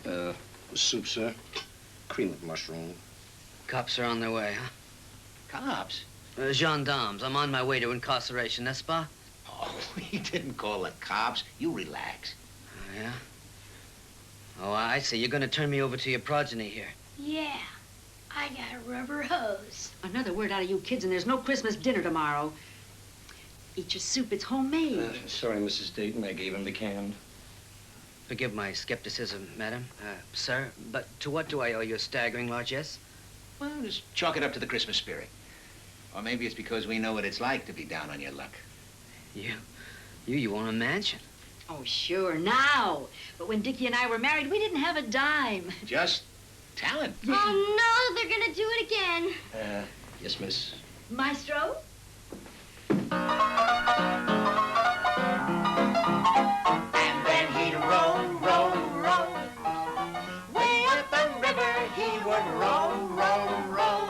Soup, sir. Cream of mushroom. Cops are on their way, huh? Cops? Gendarmes. I'm on my way to incarceration, n'est-ce pas? Oh, he didn't call the cops. You relax. Oh, yeah? Oh, I see. You're going to turn me over to your progeny here. Yeah. I got a rubber hose. Another word out of you kids and there's no Christmas dinner tomorrow. Eat your soup. It's homemade. Sorry, Mrs. Dayton. I gave him the can. Forgive my skepticism, madam. Sir, but to what do I owe your staggering largesse? Well, just chalk it up to the Christmas spirit. Or maybe it's because we know what it's like to be down on your luck. You own a mansion. Oh, sure, now. But when Dickie and I were married, we didn't have a dime. Just talent. Oh, no, they're gonna do it again. Yes, miss. Maestro? And then he'd roll, roll, roll. Way up the river he would roll, roll, roll.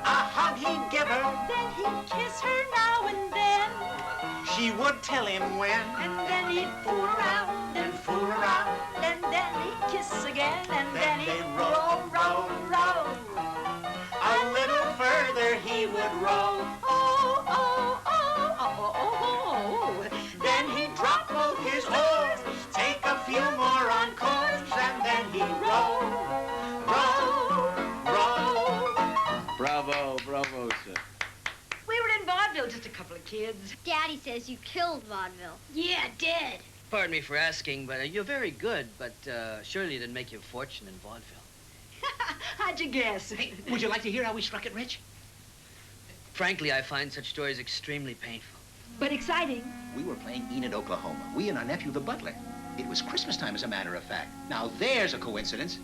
A hug he'd give her, then he'd kiss her now and then. She would tell him when. And then he'd fool around and fool around. And then he'd kiss again. And then he'd roll, roll, roll. A little further he would roll. Oh, oh, oh, oh, oh, oh. Then he'd drop both his oars, take a few more encores, and then he'd roll, roll, roll. Bravo, sir. We were in vaudeville, just a couple of kids. Daddy says you killed vaudeville. Yeah, dead. Pardon me for asking, but you're very good, but surely you didn't make your fortune in vaudeville. How'd you guess? Hey, would you like to hear how we struck it rich? Frankly, I find such stories extremely painful. But exciting. We were playing Enid, Oklahoma. We and our nephew, the butler. It was Christmas time, as a matter of fact. Now, there's a coincidence.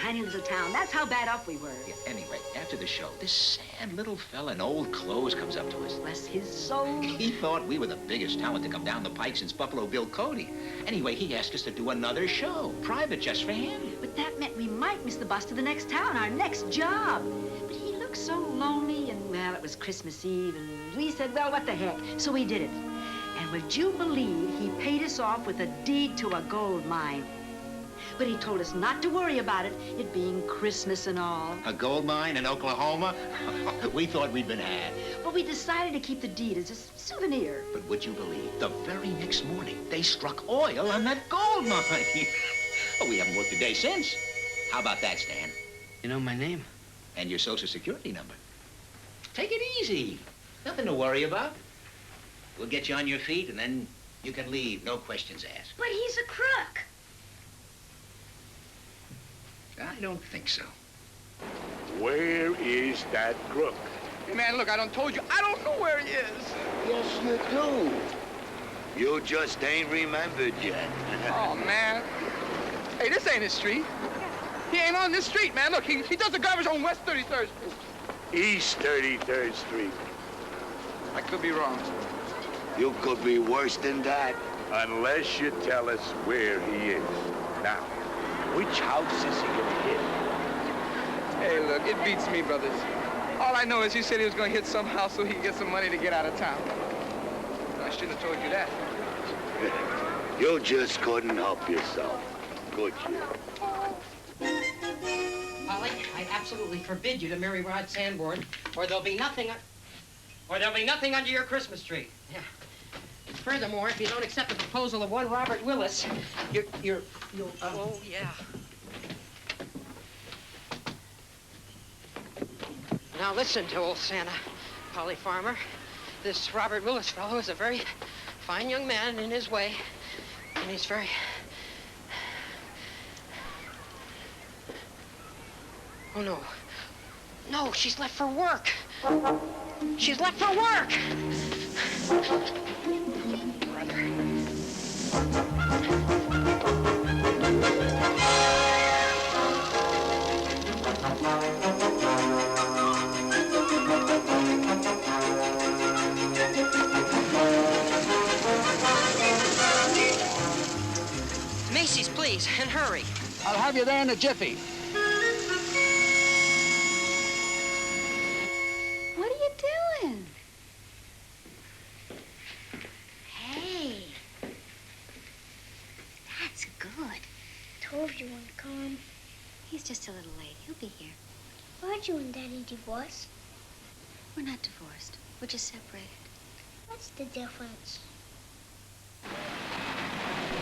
Tiny little town. That's how bad off we were. Yeah, anyway, after the show, this sad little fella in old clothes comes up to us. Bless his soul. He thought we were the biggest talent to come down the pike since Buffalo Bill Cody. Anyway, he asked us to do another show, private, just for him. But that meant we might miss the bus to the next town, our next job. But he looked so lonely, and, well, it was Christmas Eve, and we said, well, what the heck? So we did it. And would you believe he paid us off with a deed to a gold mine? But he told us not to worry about it being Christmas and all. A gold mine in Oklahoma? We thought we'd been had. But we decided to keep the deed as a souvenir. But would you believe, the very next morning, they struck oil on that gold mine. Oh, we haven't worked a day since. How about that, Stan? You know my name? And your Social Security number. Take it easy. Nothing to worry about. We'll get you on your feet, and then you can leave. No questions asked. But he's a crook. I don't think so. Where is that crook? Hey, man, look, I done told you, I don't know where he is. Yes, you do. You just ain't remembered yet. Oh, man. Hey, this ain't his street. He ain't on this street, man. Look, he does the garbage on West 33rd Street. East 33rd Street. I could be wrong. You could be worse than that. Unless you tell us where he is. Now, which house is he gonna hit? Hey, look, it beats me, brothers. All I know is he said he was going to hit some house so he could get some money to get out of town. I shouldn't have told you that. You just couldn't help yourself, could you? Polly, I absolutely forbid you to marry Rod Sanborn, or there'll be nothing under your Christmas tree. Yeah. Furthermore, if you don't accept the proposal of one Robert Willis, you'll. Oh, yeah. Now listen to old Santa, Polly Farmer. This Robert Willis fellow is a very fine young man in his way, and he's very... Oh, no. No, she's left for work. She's left for work. Brother. Macy's, please, and hurry. I'll have you there in a jiffy. What are you doing? Hey. That's good. Told you wouldn't come. He's just a little late. He'll be here. Why'd you and Daddy divorce? We're not divorced. We're just separated. What's the difference?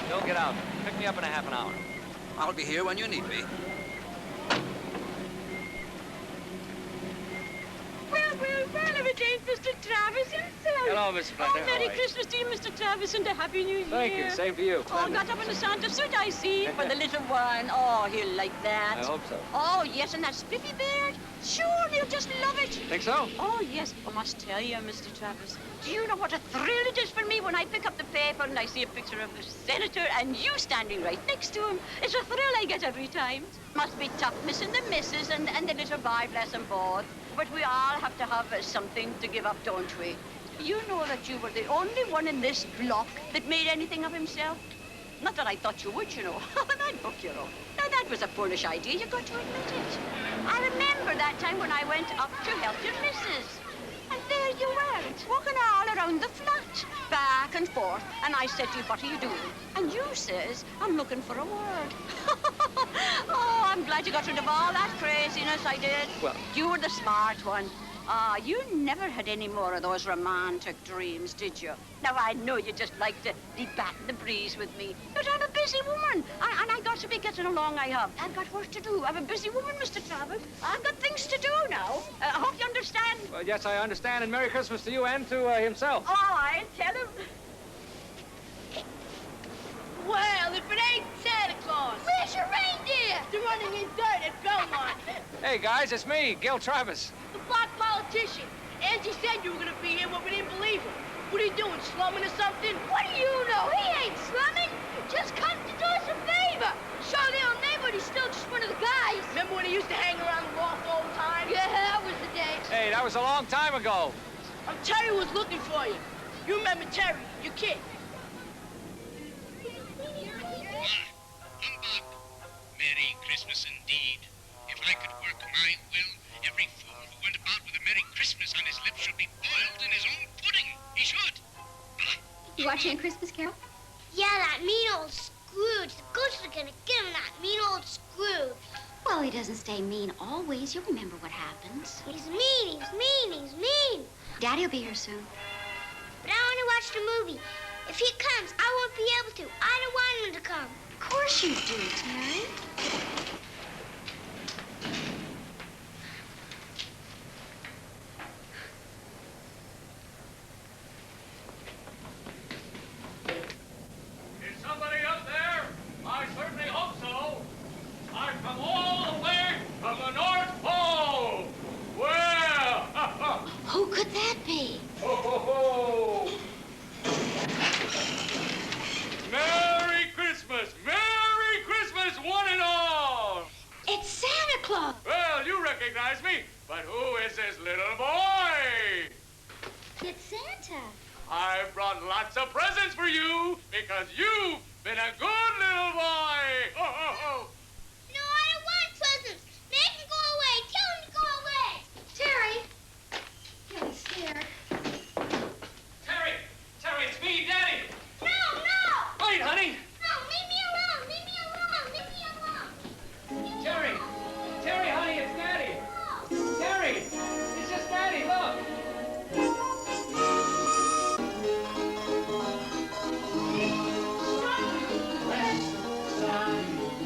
Don't get out. Pick me up in a half an hour. I'll be here when you need me. Well, everything's Mr. Travis himself. Hello, Miss Fletcher. Oh, Merry Christmas to you, Mr. Travis, and a Happy New Year. Thank you. Same to you. Oh, got up in the Santa suit, I see, for the little one. Oh, he'll like that. I hope so. Oh, yes, and that spiffy beard. Sure, he'll just love it. Think so? Oh, yes. I must tell you, Mr. Travis, do you know what a thrill it is for me when I pick up the paper and I see a picture of the senator and you standing right next to him? It's a thrill I get every time. Must be tough missing the missus and the little boy, bless them both. But we all have to have something to give up, don't we? You know that you were the only one in this block that made anything of himself. Not that I thought you would, you know. That book, you know. Now, that was a foolish idea. You got to admit it. I remember that time when I went up to help your missus. And there you were, walking all around the flat, back and forth. And I said to you, what are you doing? And you says, I'm looking for a word. Oh, I'm glad you got rid of all that craziness, I did. Well, you were the smart one. Ah, you never had any more of those romantic dreams, did you? Now, I know you just like to be batting the breeze with me, but I'm a busy woman, and I got to be getting along, I have. I've got work to do. I'm a busy woman, Mr. Travis. I've got things to do now. I hope you understand. Well, yes, I understand, and Merry Christmas to you and to himself. Oh, I'll tell him. Well, if it ain't Santa Claus. Where's your reindeer? They're running in dirt at Belmont. Hey, guys, it's me, Gil Travis. The block politician. Angie said you were gonna be here, but we didn't believe her. What are you doing, slumming or something? What do you know? He ain't slumming. Just come to do us a favor. Show the old neighbor he's still just one of the guys. Remember when he used to hang around the loft all the time? Yeah, that was the days. Hey, that was a long time ago. Terry was looking for you. You remember Terry, your kid. Merry Christmas indeed. If I could work my will, every fool who went about with a Merry Christmas on his lips should be boiled in his own pudding. He should. You watching A Christmas Carol? Yeah, that mean old Scrooge. The ghosts are gonna get him, that mean old Scrooge. Well, he doesn't stay mean always. You'll remember what happens. He's mean, he's mean, he's mean. Daddy'll be here soon. But I want to watch the movie. If he comes, I won't be able to. I don't want him to come. Of course you do, Terry. Is somebody up there? I certainly hope so. I've come all the way from the North Pole. Well, Who could that be? ho, ho, ho. Merry Christmas! Merry Christmas, one and all! It's Santa Claus. Well, you recognize me, but who is this little boy? It's Santa. I've brought lots of presents for you because you've been a good little boy. Ho, ho, ho. No, I don't want presents. Make him go away. Tell him to go away. Terry. He'll scared. Terry! Terry, it's me, Daddy! No, no! Wait, honey! No, leave me alone. Leave me alone. Leave me alone. Terry! Terry, honey, it's Daddy! Terry! It's just Daddy, look!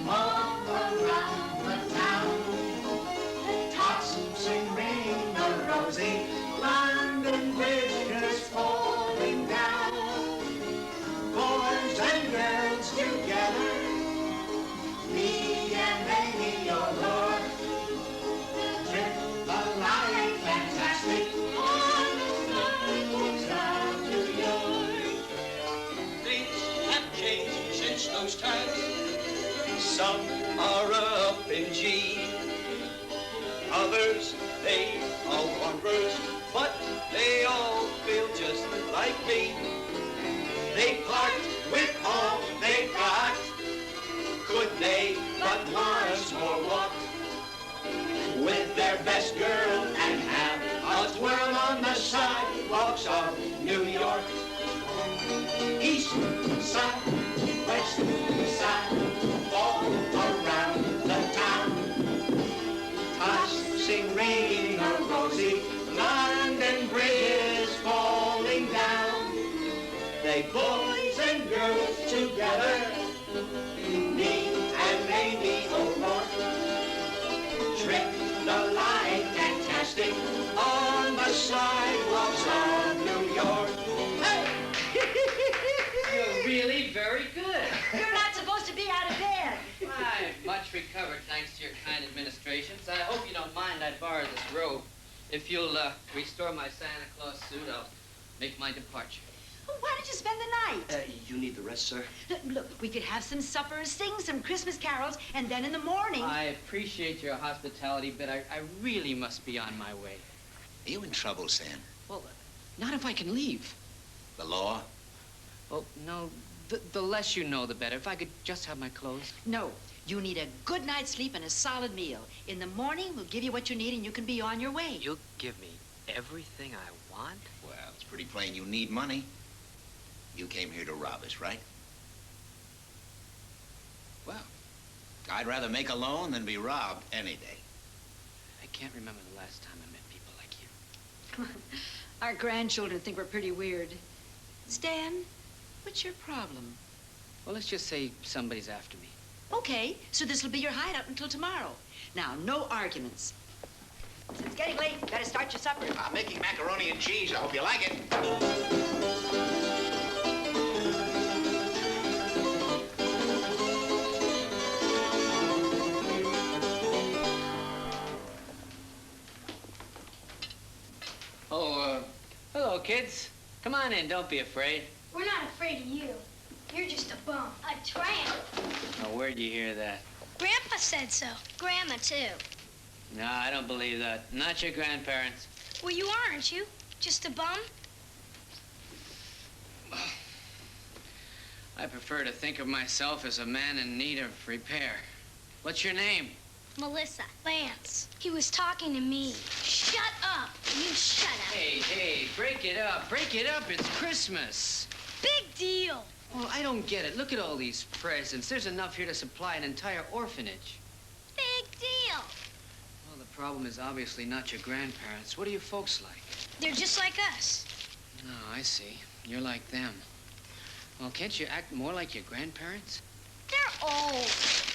All around the town, tots sing ring a rosy, London Bridge is falling down. Boys and girls together, me and Amy, your Lord, trip the light fantastic on the sidewalks down New York. Things have changed since those times. Some are up in G. Others, they are wanderers, but they all feel just like me. They part with all they got. Could they but once more walk with their best girl and have a twirl on the sidewalks of New York? East side, west side, all around the town. Tossing ring a rosy, London Bridge is falling down. They boys and girls together, me and Amy O'Rourke, trick the light fantastic on the sidewalks of New York. You're really very good. You're not supposed to be out of bed. I'm much recovered, thanks to your kind administrations. I hope you don't mind I borrow this robe. If you'll restore my Santa Claus suit, I'll make my departure. Well, why don't you spend the night? You need the rest, sir? Look, we could have some supper, sing some Christmas carols, and then in the morning... I appreciate your hospitality, but I really must be on my way. Are you in trouble, Sam? Well, not if I can leave. The law? Oh, no, the less you know, the better. If I could just have my clothes. No, you need a good night's sleep and a solid meal. In the morning, we'll give you what you need and you can be on your way. You'll give me everything I want? Well, it's pretty plain you need money. You came here to rob us, right? Well, I'd rather make a loan than be robbed any day. I can't remember the last time I met people like you. Our grandchildren think we're pretty weird. Stan, what's your problem? Well, let's just say somebody's after me. Okay, so this'll be your hideout until tomorrow. Now, no arguments. It's getting late. Better start your supper. I'm making macaroni and cheese. I hope you like it. Oh, hello, kids. Come on in. Don't be afraid. We're not afraid of you. You're just a bum. A tramp. Oh, where'd you hear that? Grandpa said so. Grandma, too. No, I don't believe that. Not your grandparents. Well, you aren't you? Just a bum? I prefer to think of myself as a man in need of repair. What's your name? Melissa. Lance. He was talking to me. Shut up. You shut up. Hey, break it up. Break it up. It's Christmas. Big deal. Well, I don't get it. Look at all these presents. There's enough here to supply an entire orphanage. Big deal. Well, the problem is obviously not your grandparents. What are you folks like? They're just like us. Oh, I see. You're like them. Well, can't you act more like your grandparents? They're old.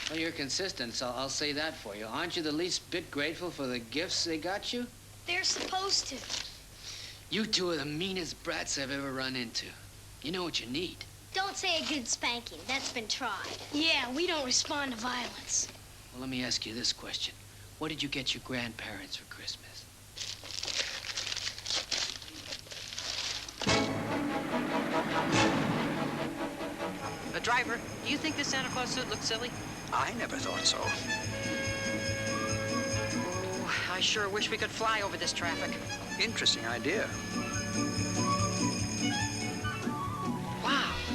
Well, you're consistent, so I'll say that for you. Aren't you the least bit grateful for the gifts they got you? They're supposed to. You two are the meanest brats I've ever run into. You know what you need. Don't say a good spanking. That's been tried. Yeah, we don't respond to violence. Well, let me ask you this question. What did you get your grandparents for Christmas? Driver, do you think this Santa Claus suit looks silly? I never thought so. Oh, I sure wish we could fly over this traffic. Interesting idea.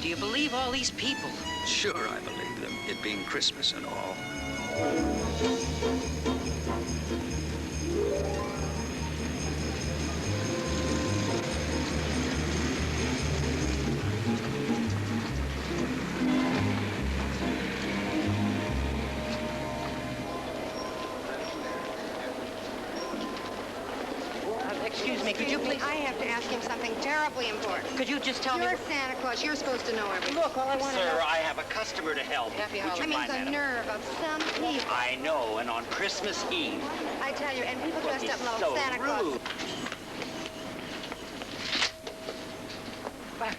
Do you believe all these people? Sure, I believe them, it being Christmas and all. Excuse me, could you please? I have to ask him something terribly important. Could you just tell me? You're Santa Claus. You're supposed to know everything. Look, all I want to know. Sir, I have a customer to help. Happy Would you holidays. I mean, mind, the madam? nerve of some people. I know, and on Christmas Eve. I tell you, and people But dressed he's up in little so Santa Claus. rude.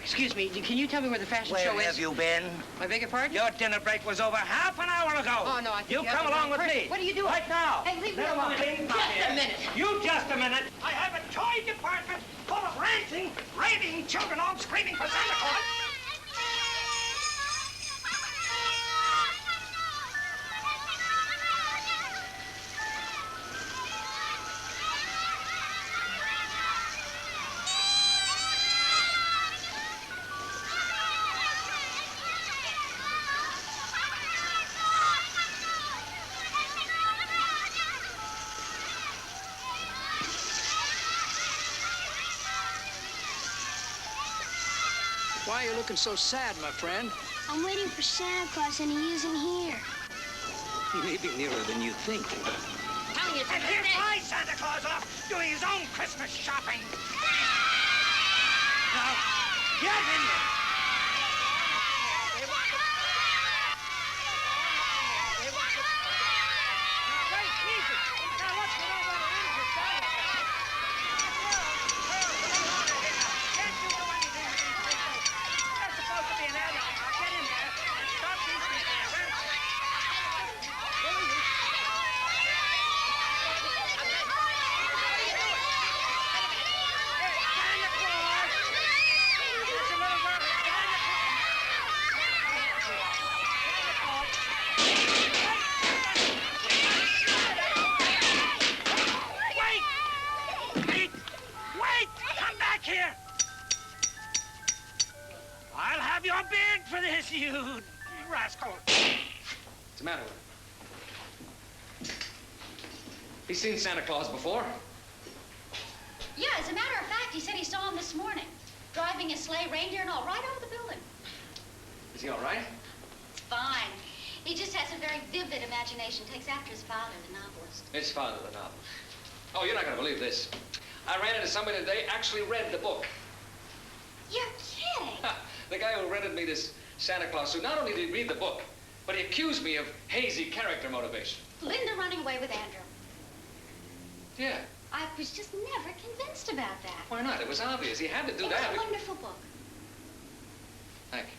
Excuse me, can you tell me where the fashion Where show is? have you been? I beg your pardon? Your dinner break was over half an hour ago. Oh, no, I think You have come the along wrong with person. me. What are you doing? Right now. Hey, leave me Never alone. mind. Just a minute. You just a minute. I have a toy department full of ranting, raving children all screaming for Santa Claus. Why are you looking so sad, my friend? I'm waiting for Santa Claus, and he isn't here. He may be nearer than you think. And here's my Santa Claus off doing his own Christmas shopping. Now, get in there. I'll have your beard for this, you rascal. What's the matter with him? He's seen Santa Claus before. Yeah, as a matter of fact, he said he saw him this morning. Driving his sleigh, reindeer and all, right over the building. Is he all right? It's fine. He just has a very vivid imagination. Takes after his father, the novelist. His father, the novel. Oh, you're not going to believe this. I ran into somebody today actually read the book. You're kidding. The guy who rented me this Santa Claus suit, not only did he read the book, but he accused me of hazy character motivation. Linda running away with Andrew. Yeah. I was just never convinced about that. Why not? It was obvious. He had to do It that. was a wonderful book. Thank you.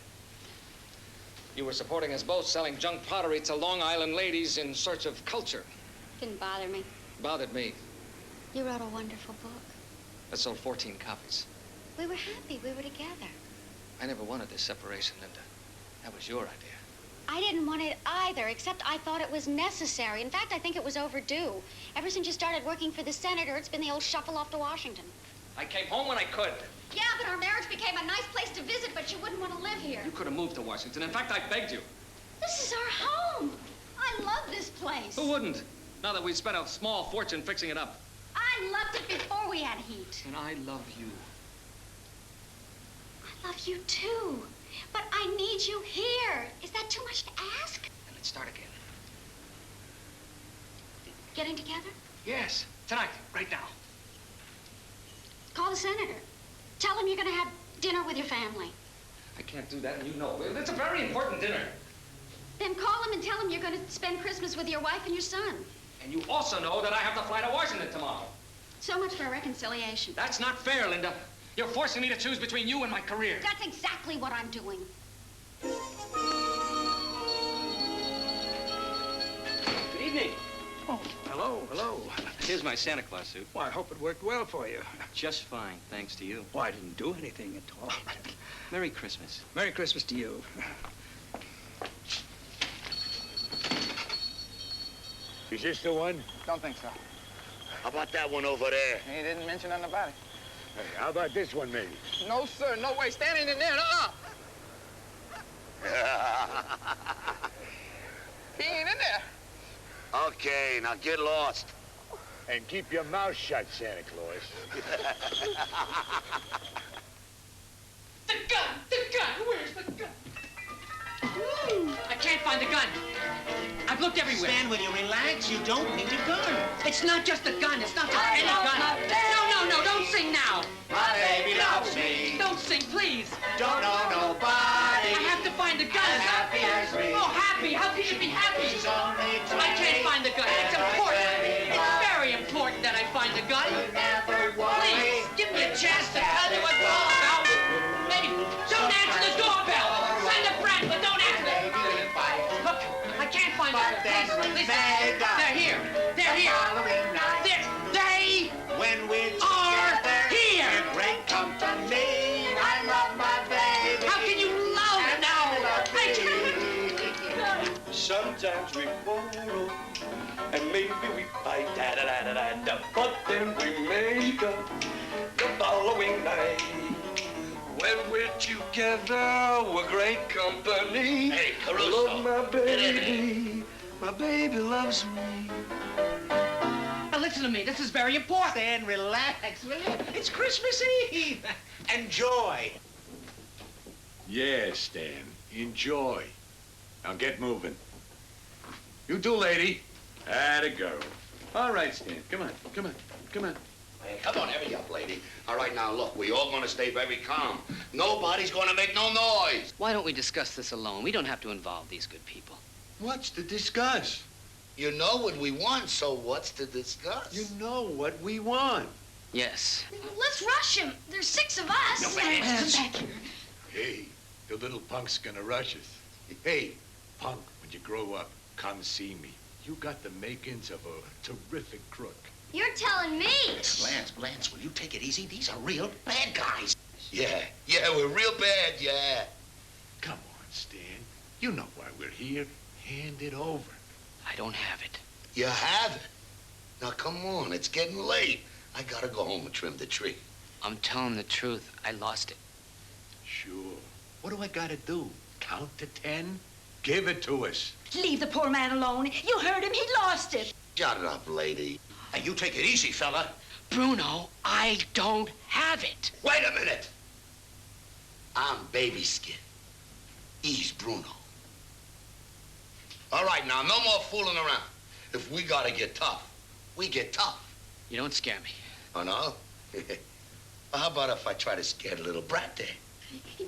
You were supporting us both selling junk pottery to Long Island ladies in search of culture. Didn't bother me. Bothered me. You wrote a wonderful book. That sold 14 copies. We were happy. We were together. I never wanted this separation, Linda. That was your idea. I didn't want it either, except I thought it was necessary. In fact, I think it was overdue. Ever since you started working for the senator, it's been the old shuffle off to Washington. I came home when I could. Yeah, but our marriage became a nice place to visit, but you wouldn't want to live here. You could have moved to Washington. In fact, I begged you. This is our home. I love this place. Who wouldn't? Now that we've spent a small fortune fixing it up. I loved it before we had heat. And I love you. I love you too. But I need you here. Is that too much to ask? And let's start again. Getting together? Yes. Tonight. Right now. Call the senator. Tell him you're going to have dinner with your family. I can't do that, and you know. It's a very important dinner. Then call him and tell him you're going to spend Christmas with your wife and your son. And you also know that I have to fly to Washington tomorrow. So much for a reconciliation. That's not fair, Linda. You're forcing me to choose between you and my career. That's exactly what I'm doing. Good evening. Oh, hello, hello. Here's my Santa Claus suit. Well, I hope it worked well for you. Just fine, thanks to you. Well, I didn't do anything at all. Merry Christmas. Merry Christmas to you. Is this the one? Don't think so. How about that one over there? He didn't mention nothing about it. Hey, how about this one, maybe? No, sir. No way. Standing in there. He ain't in there. Okay, now get lost. And keep your mouth shut, Santa Claus. The gun! The gun! Where's the gun? I can't find the gun. I've looked everywhere. Stan, will you relax? You don't need a gun. It's not just a gun. It's not just any gun. No, don't sing now. My baby loves me. Don't sing, please. Don't know nobody. I have to find the gun. As happy as me. Oh, happy. How can you be happy? She's only 20. I can't find the gun. It's important. It's very important that I find the gun. Please, give me a chance to tell you what's all about. Maybe don't answer the doorbell. Send a friend, but don't answer it. Look, I can't find it. Please, they're here. They're here. They when we're are here. Great company. I love my baby. How can you love now? Sometimes we quarrel, and maybe we fight, da-da-da-da-da, but then we make up the following night. When we're together, we're great company. Hey, Caruso. Love my baby. My baby loves me. Now listen to me. This is very important. Stan, relax, will you? It's Christmas Eve. Enjoy. Yeah, Stan. Enjoy. Now get moving. You too, lady. Atta go. All right, Stan. Come on. Come on. Come on. Hey, come on, hurry up, lady. All right, now, look, we all gonna stay very calm. Nobody's gonna make no noise. Why don't we discuss this alone? We don't have to involve these good people. What's to discuss? You know what we want, so what's to discuss? You know what we want. Yes. Let's rush him. There's 6 of us. No, man. Come back here. Hey, the little punk's gonna rush us. Hey, punk, when you grow up, come see me. You got the makings of a terrific crook. You're telling me. Lance, will you take it easy? These are real bad guys. Yeah, we're real bad, yeah. Come on, Stan. You know why we're here. Hand it over. I don't have it. You have it. Now, come on, it's getting late. I gotta go home and trim the tree. I'm telling the truth. I lost it. Sure. What do I gotta do? Count to 10? Give it to us. Leave the poor man alone. You heard him. He lost it. Shut up, lady. Hey, you take it easy, fella. Bruno, I don't have it. Wait a minute. I'm Baby Skin. He's Bruno. All right, now, no more fooling around. If we gotta get tough, we get tough. You don't scare me. Oh, no? Well, how about if I try to scare the little brat there?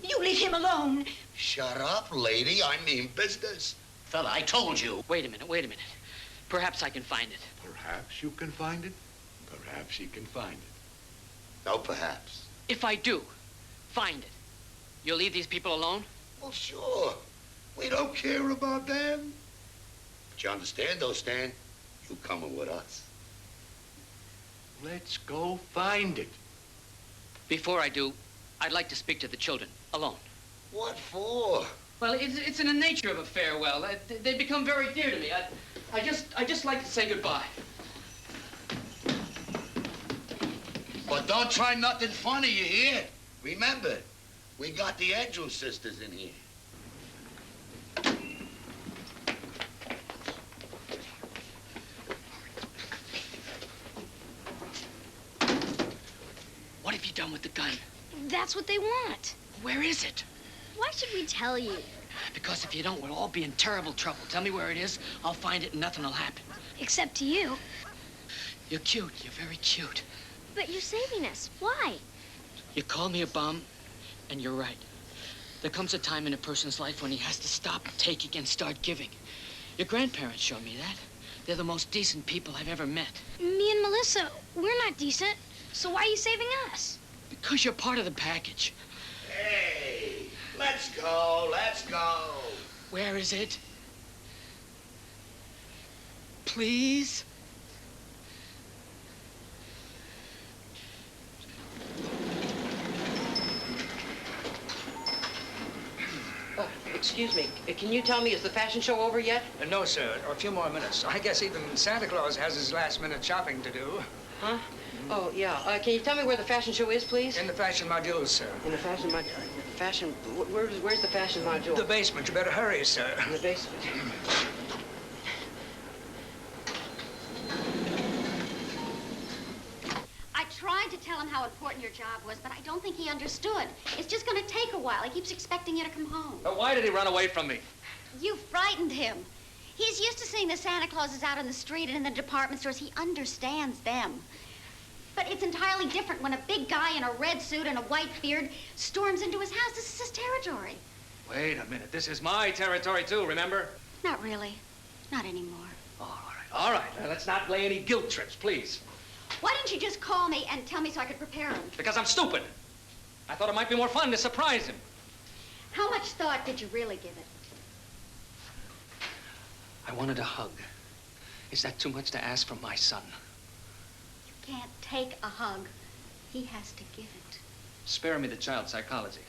You leave him alone. Shut up, lady. I mean business. Fella, I told you. Wait a minute. Perhaps I can find it. Perhaps you can find it. Perhaps he can find it. No, perhaps. If I do find it, you'll leave these people alone? Well, sure. We don't care about them. But you understand, though, Stan? You coming with us. Let's go find it. Before I do, I'd like to speak to the children, alone. What for? Well, it's in the nature of a farewell. They become very dear to me. I just like to say goodbye. But don't try nothing funny, you hear? Remember, we got the Andrews sisters in here. What have you done with the gun? That's what they want. Where is it? Why should we tell you? Because if you don't, we'll all be in terrible trouble. Tell me where it is, I'll find it and nothing will happen. Except to you. You're cute. You're very cute. But you're saving us. Why? You call me a bum, and you're right. There comes a time in a person's life when he has to stop taking and start giving. Your grandparents showed me that. They're the most decent people I've ever met. Me and Melissa, we're not decent. So why are you saving us? Because you're part of the package. Hey, let's go, let's go. Where is it? Please? Excuse me, can you tell me, is the fashion show over yet? No, sir. A few more minutes. I guess even Santa Claus has his last-minute shopping to do. Huh? Oh, yeah. Can you tell me where the fashion show is, please? In the fashion modules, sir. In the fashion modules. fashion... Where's the fashion module? The basement. You better hurry, sir. In the basement. I tried to tell him how important your job was, but I don't think he understood. It's just going to take a while. He keeps expecting you to come home. But why did he run away from me? You frightened him. He's used to seeing the Santa Clauses out on the street and in the department stores. He understands them. But it's entirely different when a big guy in a red suit and a white beard storms into his house. This is his territory. Wait a minute. This is my territory, too, remember? Not really. Not anymore. All right. Now, let's not lay any guilt trips, please. Why didn't you just call me and tell me so I could prepare him? Because I'm stupid. I thought it might be more fun to surprise him. How much thought did you really give it? I wanted a hug. Is that too much to ask from my son? You can't take a hug. He has to give it. Spare me the child psychology.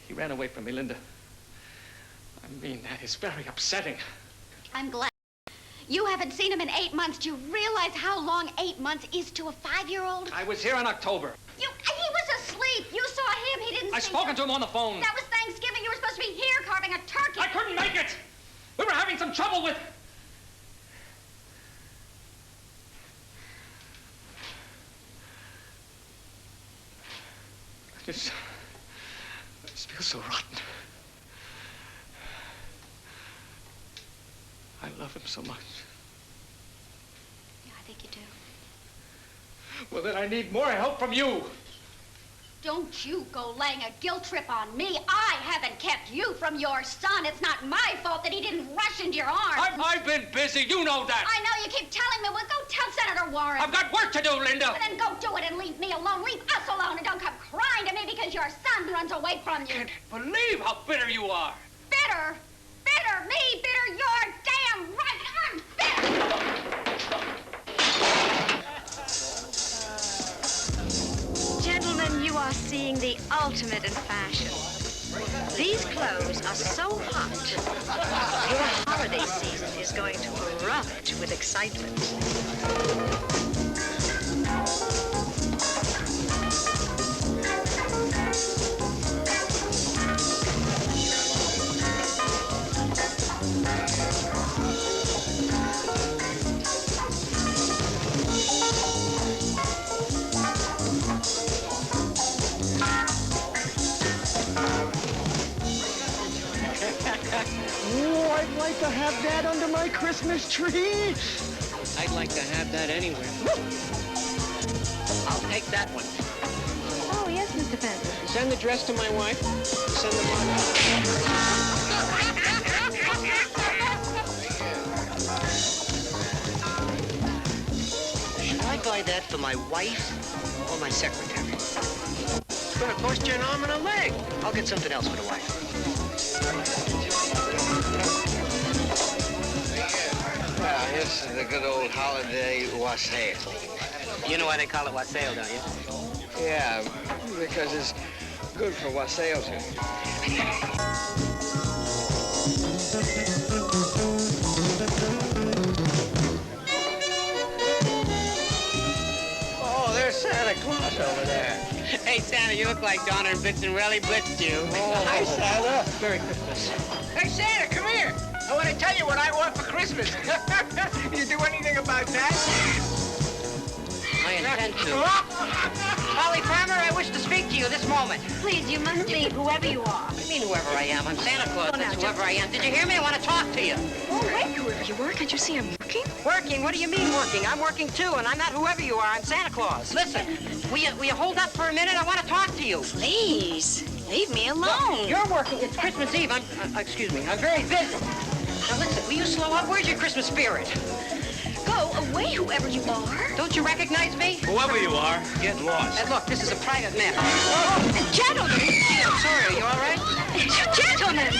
He ran away from me, Linda. I mean, that is very upsetting. I'm glad. You haven't seen him in 8 months. Do you realize how long 8 months is to a 5-year-old? I was here in October. He was asleep. You saw him. He didn't I've see spoken you. to him on the phone. That was Thanksgiving. You were supposed to be here carving a turkey. I couldn't make it. We were having some trouble with... I just feel so rotten. I love him so much. Yeah, I think you do. Well, then I need more help from you. Don't you go laying a guilt trip on me. I haven't kept you from your son. It's not my fault that he didn't rush into your arms. I've been busy. You know that. I know. You keep telling me. Well, go tell Senator Warren. I've got work to do, Linda. Well, then go do it and leave me alone. Leave us alone and don't come crying to me because your son runs away from you. I can't believe how bitter you are. Bitter? Bitter? Me? Bitter? You're damn right. I'm bitter. Gentlemen, you are seeing the ultimate in fashion. These clothes are so hot. Your holiday season is going to erupt with excitement. Oh, I'd like to have that under my Christmas tree. I'd like to have that anywhere. I'll take that one. Oh, yes, Mr. Fenton. Send the dress to my wife. Send the Should I buy that for my wife or my secretary? It's gonna cost you an arm and a leg. I'll get something else for the wife. Well, this is a good old holiday wassail. You know why they call it wassail, don't you? Yeah, because it's good for wassails. Oh, there's Santa Claus over there. Hey, Santa, you look like Donner and Blitzen really blitzed you. Oh, hi, Santa. Merry Christmas. Hey, Santa, come here. I want to tell you what I want for Christmas. You do anything about that? I intend to. Polly Farmer, I wish to speak to you this moment. Please, you must leave, whoever you are. I mean whoever I am. I'm Santa Claus. Oh, now, That's whoever I am. Did you hear me? I want to talk to you. Oh, wait, whoever you were, can't you see I'm working? Working? What do you mean working? I'm working too, and I'm not whoever you are. I'm Santa Claus. Listen, will you hold up for a minute? I want to talk to you. Please, leave me alone. Look, you're working. It's Christmas Eve. Excuse me. I'm very busy. Now listen, will you slow up? Where's your Christmas spirit? Go away, whoever you are. Don't you recognize me? Whoever you are, get lost. And look, this is a private matter. Gentlemen! I'm sorry, are you all right? Gentlemen!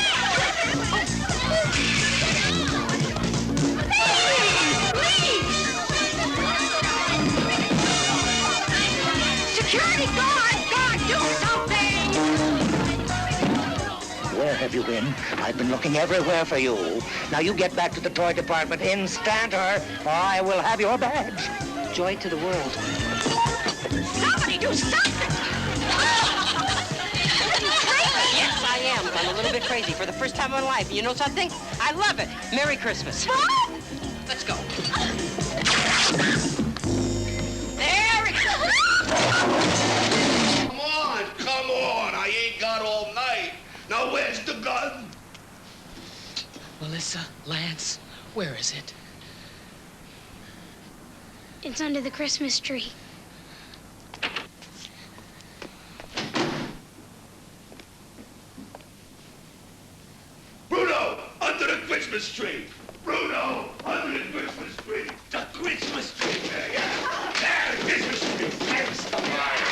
Security guard, do something! Where have you been? I've been looking everywhere for you. Now you get back to the toy department instanter, or I will have your badge. joy to the world. Somebody do something! Yes, I am. I'm a little bit crazy for the first time in my life. You know something? I love it. Merry Christmas. What? Let's go. Merry Christmas! Come on. I ain't got all night. Now, where's the gun? Melissa, Lance, where is it? It's under the Christmas tree. Bruno, under the Christmas tree. Bruno, under the Christmas tree. The Christmas tree. There, the Christmas tree. That's the line.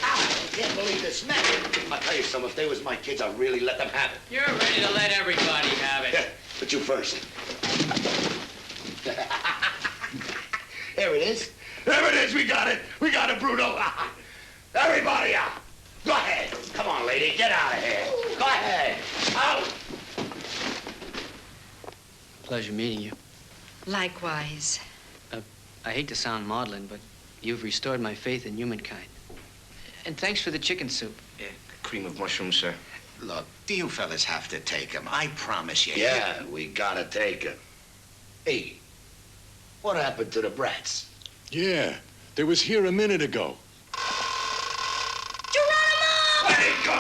I can't believe this man. I'll tell you something. If they was my kids, I'd really let them have it. You're ready to let everybody have it. Yeah, but you first. There it is. There it is. We got it. We got it, Bruno. Everybody out. Go ahead. Come on, lady. Get out of here. Go ahead. Out. Pleasure meeting you. Likewise. I hate to sound maudlin, but you've restored my faith in humankind. And thanks for the chicken soup. Yeah, cream of mushrooms, sir. Look, do you fellas have to take him? I promise you. Yeah, we gotta take him. Hey, what happened to the brats? Yeah, they was here a minute ago. Come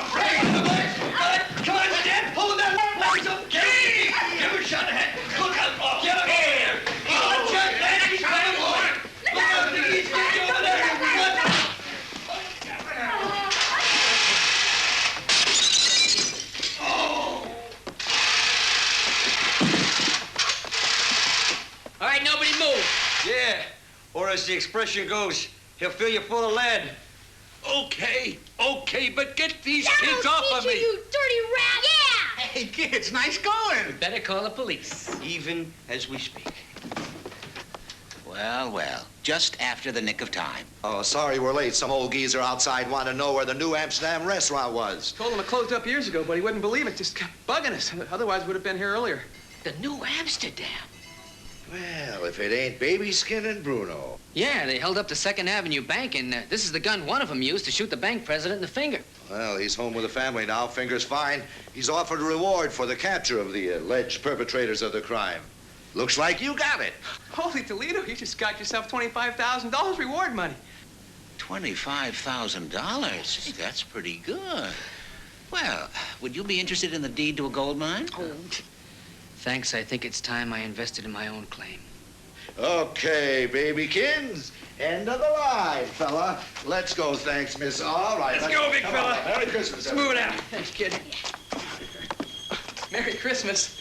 on, Dad, pull that legs up. Get him. Give her a shot ahead. Look out. Get him here. Oh, Dad, he's coming on. Look out, he's getting over there. All right, nobody move. Yeah, or as the expression goes, he'll fill you full of lead. Okay, but get these kids off of me. You dirty rat! Yeah! Hey, kids, nice going. Better call the police. Even as we speak. Well, just after the nick of time. Oh, sorry we're late. Some old geezer outside wanted to know where the New Amsterdam restaurant was. Told him it closed up years ago, but he wouldn't believe it. Just kept bugging us. Otherwise, would have been here earlier. The New Amsterdam. Well, if it ain't Baby Skin and Bruno. Yeah, they held up the 2nd Avenue Bank, and this is the gun one of them used to shoot the bank president in the finger. Well, he's home with the family now. Finger's fine. He's offered a reward for the capture of the alleged perpetrators of the crime. Looks like you got it. Holy Toledo, you just got yourself $25,000 reward money. $25,000? That's pretty good. Well, would you be interested in the deed to a gold mine? Oh. Thanks, I think it's time I invested in my own claim. Okay, babykins. End of the line, fella. Let's go, thanks, miss. All right. Let's go, big come fella. on. Merry Christmas, Let's move it everybody. out. Thanks, kid. Merry Christmas.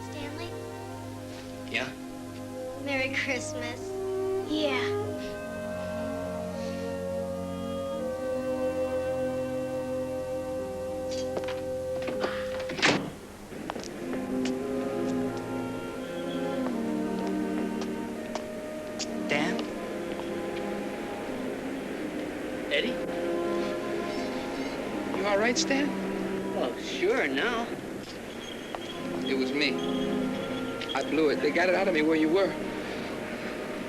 Stanley, Yeah? Merry Christmas. Yeah. Dan? Eddie? You all right, Stan? Well, sure, now. It was me. I blew it. They got it out of me where you were.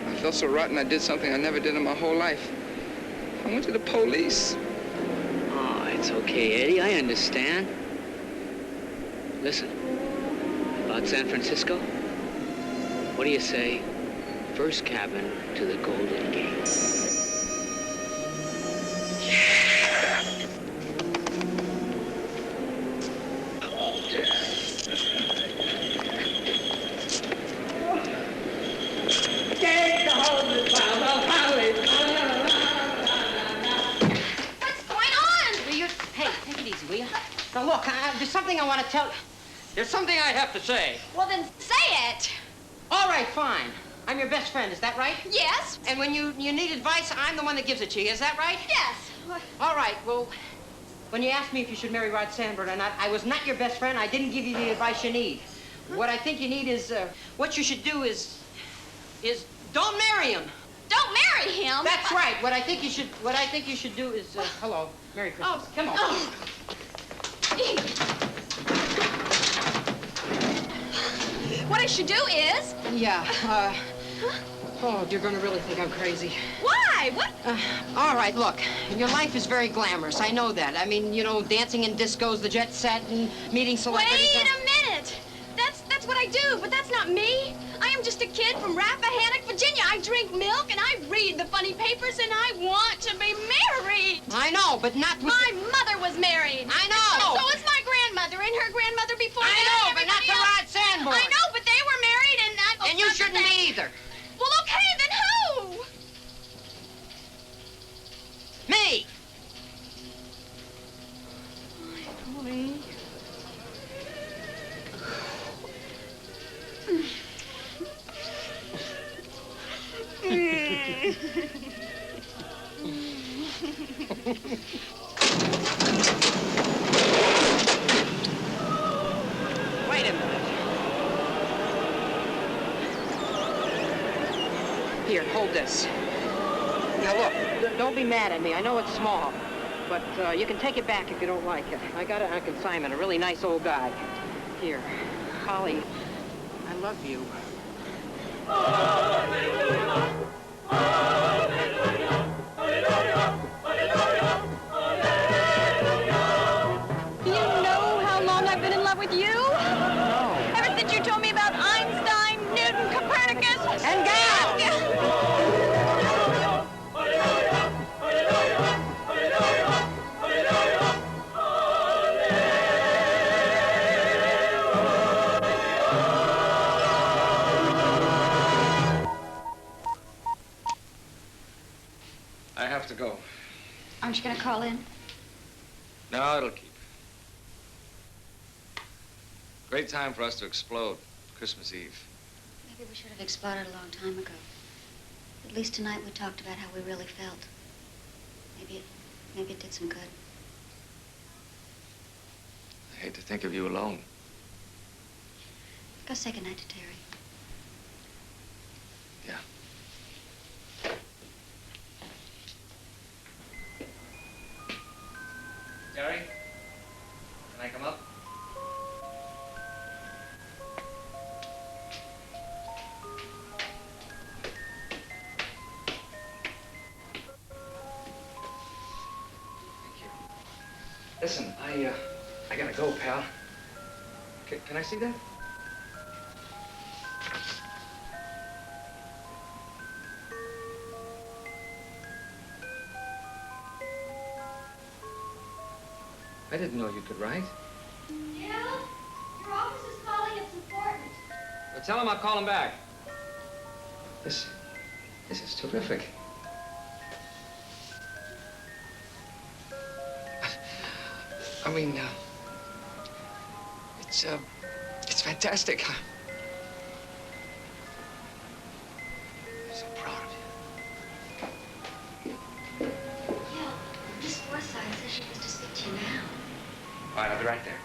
I felt so rotten I did something I never did in my whole life. I went to the police. Oh, it's okay, Eddie. I understand. Listen, about San Francisco, what do you say? First cabin to the Golden Gate. What's going on? Hey, take it easy, will you? Now, look, there's something I want to tell you. There's something I have to say. Well, then say it. All right, fine. I'm your best friend, is that right? Yes. And when you need advice, I'm the one that gives it to you, is that right? Yes. All right, well, when you asked me if you should marry Rod Sandberg or not, I was not your best friend. I didn't give you the advice you need. What I think you need is, what you should do is Don't marry him. Don't marry him? That's right. What I think you should do is, hello, Merry Christmas. Come on. What I should do is... Yeah, oh, you're gonna really think I'm crazy. Why? What? All right, look, your life is very glamorous. I know that. I mean, you know, dancing in discos, the jet set, and meeting celebrities. Wait a minute. That's what I do, but that's not me. I am just a kid from Rappahannock, Virginia. I drink milk and I read the funny papers and I want to be married. I know, but not with... My mother was married. I know. So was my grandmother and her grandmother before I that. know, but not to else. Rod Sanborn. I know, but they were married and I... And you shouldn't be either. Well, okay, then who? Me. Honey. Wait a minute. Here, hold this. Now look, don't be mad at me. I know it's small, but you can take it back if you don't like it. I got it on consignment, a really nice old guy. Here, Holly, I love you. Do you know how long I've been in love with you? No. Ever since you told me about Einstein, Newton, Copernicus, and I have to go. Aren't you going to call in? No, it'll keep. Great time for us to explode. Christmas Eve. Maybe we should have exploded a long time ago. At least tonight we talked about how we really felt. Maybe it did some good. I hate to think of you alone. Go say goodnight to Terry. Yeah. Terry, can I come up? Listen, I gotta go, pal. Can I see that? I didn't know you could write. Bill, your office is calling. It's important. Well, tell him I'll call him back. This is terrific. I mean, it's fantastic. I'm so proud of you. Yeah, Miss Forsythe says she wants to speak to you now. All right, I'll be right there.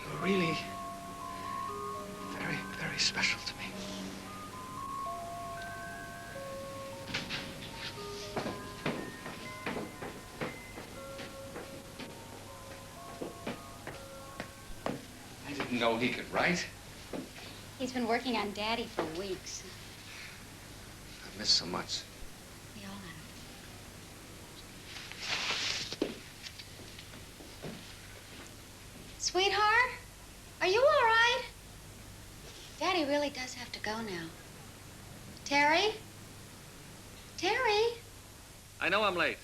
You're really very, very special to me. I didn't know he could write. He's been working on Daddy for weeks. I miss so much. We all have. Sweetheart, are you all right? Daddy really does have to go now. Terry? Terry? I know I'm late.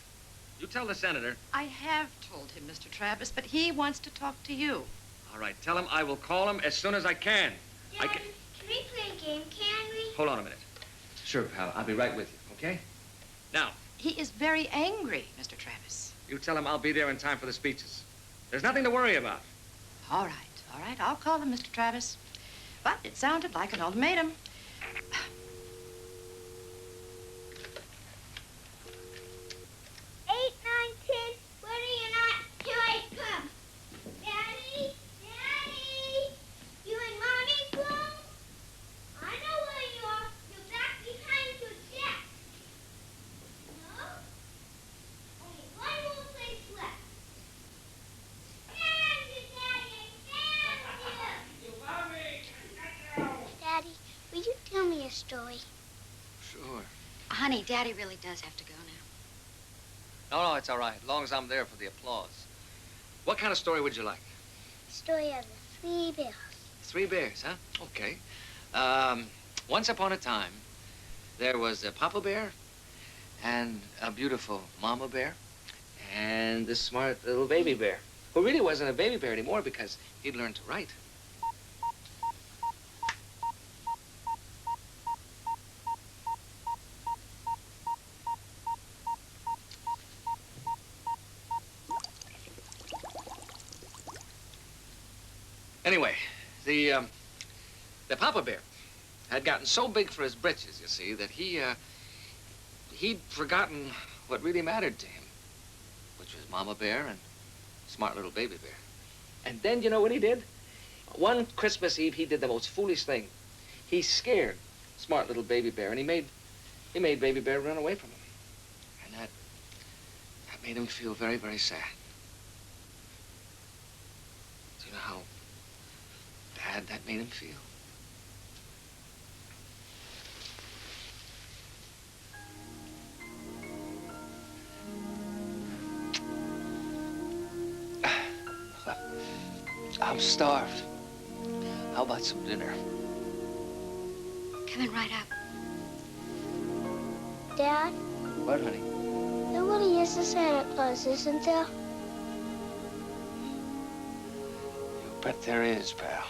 You tell the senator. I have told him, Mr. Travis, but he wants to talk to you. All right, tell him I will call him as soon as I can. Dad, can we play a game, can we? Hold on a minute. Sure, pal. I'll be right with you, okay? Now, He is very angry, Mr. Travis. you tell him I'll be there in time for the speeches. There's nothing to worry about. All right. I'll call him, Mr. Travis. But it sounded like an ultimatum. 8, 9, 10. When are you not too late? Come. story? Sure. Honey, Daddy really does have to go now. No, it's all right, as long as I'm there for the applause. What kind of story would you like? Story of the 3 bears. 3 bears, huh? Okay. Once upon a time, there was a papa bear and a beautiful mama bear and this smart little baby bear, who really wasn't a baby bear anymore because he'd learned to write. Anyway, the papa bear had gotten so big for his britches, you see, that he'd forgotten what really mattered to him, which was mama bear and smart little baby bear. And then, you know what he did? One Christmas Eve, he did the most foolish thing. He scared smart little baby bear, and he made baby bear run away from him. And that made him feel very, very sad. Do you know how bad that made him feel? I'm starved. How about some dinner? Coming right up. Dad, What, honey? there really is a Santa Claus, isn't there? You bet there is, pal.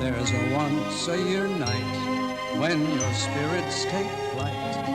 There's a once-a-year night when your spirits take flight